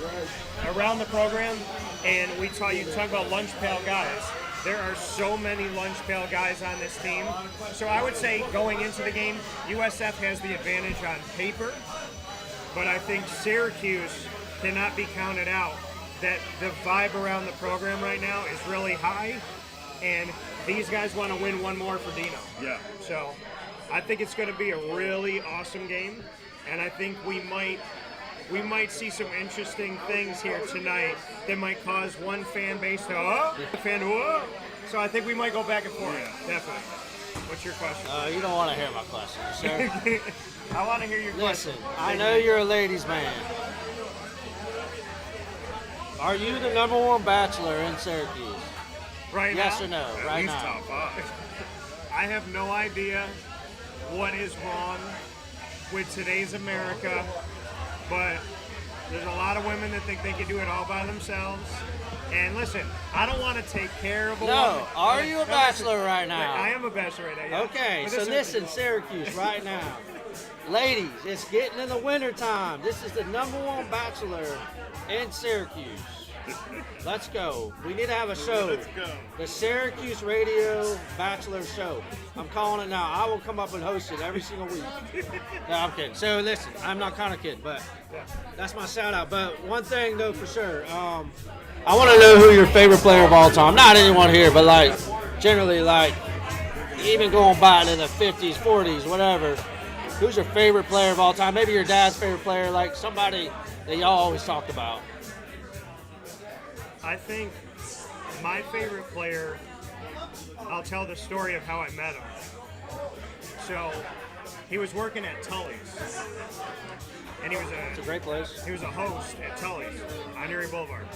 around the program. And you talk about lunch pail guys. There are so many lunch pail guys on this team. So I would say going into the game, USF has the advantage on paper, but I think Syracuse cannot be counted out. That the vibe around the program right now is really high, and these guys want to win one more for Dino. Yeah. So I think it's going to be a really awesome game, and I think we might see some interesting things here tonight that might cause one fan base to So I think we might go back and forth. Yeah. Definitely. What's your question? You don't want to hear my question, sir. I want to hear your question. Listen, I know you're a ladies' man. Are you the number one bachelor in Syracuse? Right now? Yes or no? At Right least now. top 5. I have no idea what is wrong with today's America, but there's a lot of women that think they can do it all by themselves. And listen, I don't want to take care of a woman. No, are you a bachelor right now? I am a bachelor right now. Yeah. Okay, But so listen, Syracuse, right now. Ladies, it's getting in the winter time. This is the number one bachelor in Syracuse. Let's go. We need to have a show. Let's go. The Syracuse Radio Bachelor Show. I'm calling it now. I will come up and host it every single week. No, I'm kidding. So listen, I'm not kind of kidding, but that's my shout out. But one thing though for sure, I want to know who your favorite player of all time. Not anyone here, but like generally like even going back to the 50s, 40s, whatever. Who's your favorite player of all time? Maybe your dad's favorite player, like somebody that y'all always talked about. I think my favorite player, I'll tell the story of how I met him. So he was working at Tully's, and It's a great place. he was a host at Tully's on Erie Boulevard.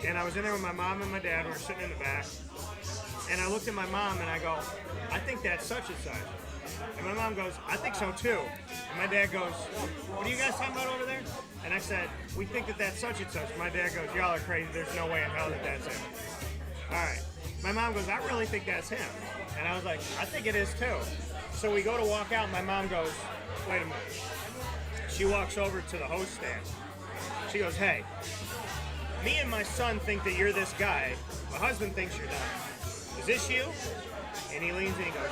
And I was in there with my mom and my dad, and we were sitting in the back. And I looked at my mom and I go, I think that's such and such. And my mom goes, I think so too. And my dad goes, what are you guys talking about over there? And I said, we think that that's such and such. My dad goes, y'all are crazy. There's no way in hell that that's him. All right. My mom goes, I really think that's him. And I was like, I think it is too. So we go to walk out, and my mom goes, wait a minute. She walks over to the host stand. She goes, hey, me and my son think that you're this guy. My husband thinks you're not. Is this you? And he leans and he goes,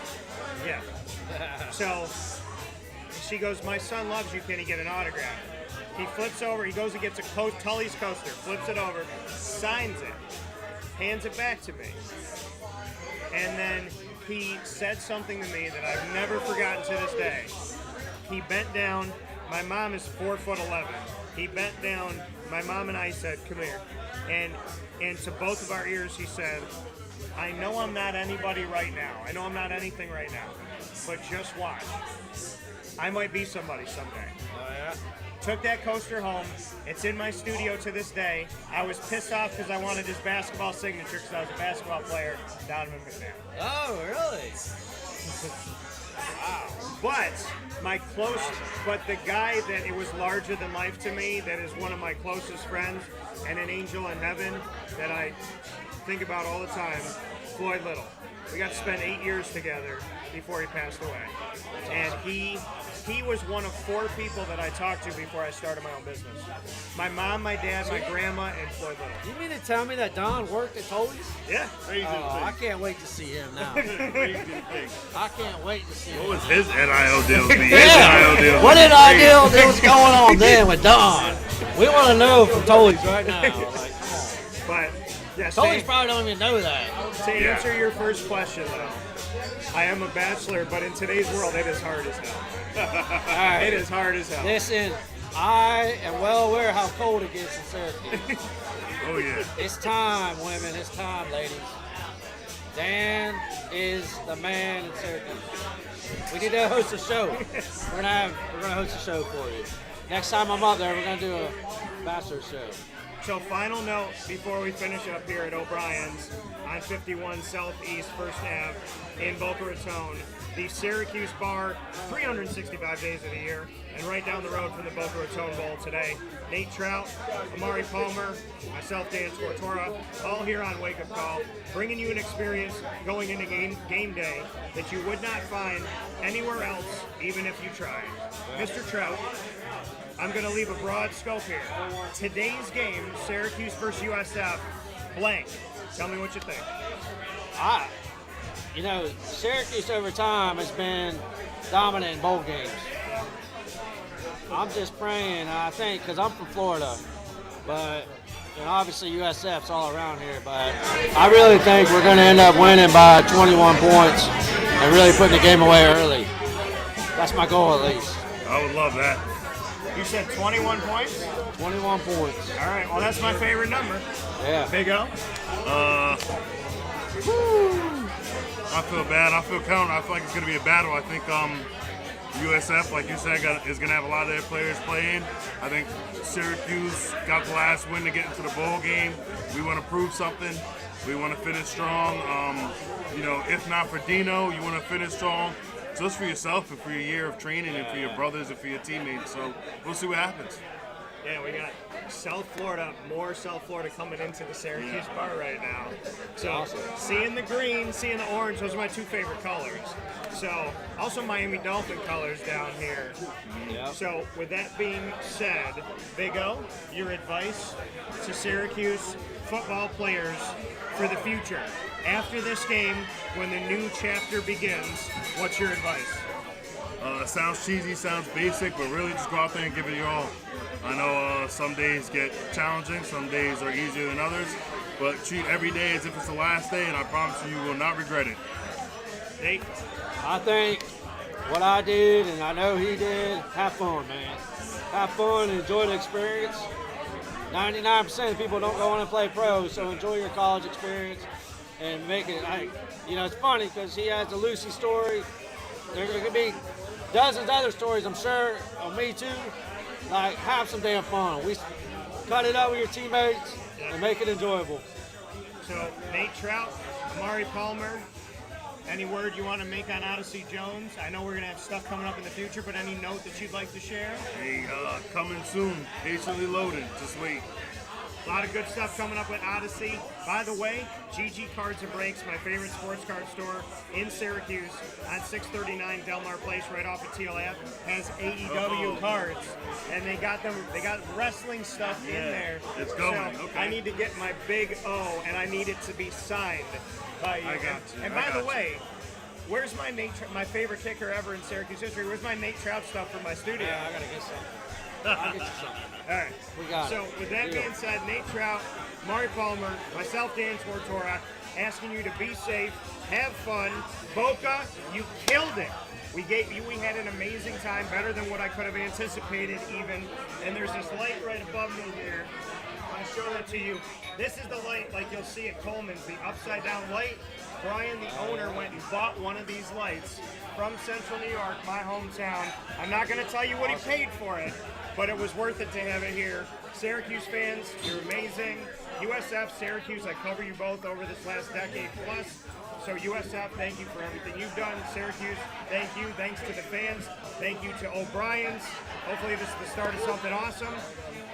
yeah. So she goes, my son loves you. Can he get an autograph? He flips over. He goes and gets a Tully's coaster, flips it over, signs it, hands it back to me. And then he said something to me that I've never forgotten to this day. He bent down. My mom is 4'11". He bent down. My mom and I said, come here. And to both of our ears, he said, I know I'm not anybody right now. I know I'm not anything right now. but just watch. I might be somebody someday. Oh, yeah? Took that coaster home. It's in my studio to this day. I was pissed off because I wanted his basketball signature because I was a basketball player, Donovan McNabb. Oh, really? But the guy that it was larger than life to me, that is one of my closest friends and an angel in heaven that I think about all the time, Floyd Little. We got to spend 8 years together before he passed away. And he was one of 4 people that I talked to before I started my own business. My mom, my dad, my grandma, and Floyd Little. You mean to tell me that Don worked at Tolley's? Yeah. Crazy I thing. can't wait to see him now. Crazy thing. I can't wait to see him. What was his NIL deal? Yeah. What did I do? What's going on then with Don? We want to know from Tolley's right now. Like, come on. But, yeah, Tolley's probably don't even know that. to answer your first question, though, I am a bachelor, but in today's world, it is hard as hell. All right. It is hard as hell. Listen, I am well aware how cold it gets in Syracuse. Oh yeah. It's time, women. It's time, ladies. Dan is the man in Syracuse. We need to host a show. We're gonna host a show for you. Next time I'm up there, we're gonna do a bachelor show. So final note before we finish up here at O'Brien's on 51 Southeast 1st Ave in Boca Raton, the Syracuse Bar, 365 days of the year, and right down the road from the Boca Raton Bowl today. Nate Trout, Omari Palmer, myself, Dan Tortora, all here on Wake Up Call, bringing you an experience going into game day that you would not find anywhere else, even if you tried. Mr. Trout, I'm going to leave a broad scope here. Today's game, Syracuse versus USF, blank. Tell me what you think. Syracuse over time has been dominant in bowl games. I'm just praying, I think, because I'm from Florida, but obviously USF's all around here, but I really think we're going to end up winning by 21 points and really putting the game away early. That's my goal, at least. I would love that. You said 21 points? 21 points. All right, well, that's my favorite number. Yeah. Big O? I feel bad. I feel counted. I feel like it's going to be a battle. I think USF, like you said, is going to have a lot of their players playing. I think Syracuse got the last win to get into the bowl game. We want to prove something. We want to finish strong. If not for Dino, you want to finish strong just for yourself and for your year of training and for your brothers and for your teammates. So we'll see what happens. Yeah, we got more South Florida coming into the Syracuse bar right now. So awesome. Seeing the green, seeing the orange, those are my 2 favorite colors. So also Miami Dolphin colors down here. Yeah. So with that being said, Big O, your advice to Syracuse football players for the future. After this game, when the new chapter begins, what's your advice? Sounds cheesy, sounds basic, but really just go out there and give it your all. I know some days get challenging, some days are easier than others, but treat every day as if it's the last day, and I promise you will not regret it. Nate? I think what I did, and I know he did, have fun, man. Have fun and enjoy the experience. 99% of people don't go on and play pro, so enjoy your college experience and make it. It's funny because he has the Lucy story. There could be dozens of other stories, I'm sure, of me too. Like, have some damn fun. We cut it up with your teammates and make it enjoyable. So, Nate Trout, Omari Palmer, any word you want to make on Odyssey Jones? I know we're going to have stuff coming up in the future, but any note that you'd like to share? Hey, coming soon. Patiently loaded. Just wait. A lot of good stuff coming up with Odyssey. By the way, GG Cards and Breaks, my favorite sports card store in Syracuse on 639 Delmar Place, right off of TLF, has AEW cards, and they got wrestling stuff in there. It's going. So Okay. I need to get my Big O, and I need it to be signed by you. I got you. And I by got the way, where's my my favorite kicker ever in Syracuse history? Where's my Nate Trout stuff from my studio? Yeah, I gotta get some. I'll get you something. All right. We got so it. with that Deal. being said, Nate Trout, Omari Palmer, myself, Dan Tortora, asking you to be safe, have fun. Boca, you killed it. We had an amazing time, better than what I could have anticipated even. And there's this light right above me here. want to show that to you. This is the light like you'll see at Coleman's, the upside down light. Brian, the owner, went and bought one of these lights from Central New York, my hometown. I'm not going to tell you what he paid for it, but it was worth it to have it here. Syracuse fans, you're amazing. USF, Syracuse, I cover you both over this last decade plus. So USF, thank you for everything you've done. Syracuse, thank you. Thanks to the fans. Thank you to O'Brien's. Hopefully this is the start of something awesome.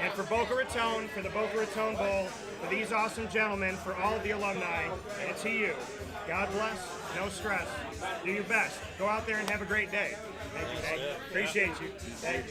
And for Boca Raton, for the Boca Raton Bowl, for these awesome gentlemen, for all of the alumni, and to you, God bless, no stress. Do your best. Go out there and have a great day. Thank you, Nate. Appreciate you. Thank you.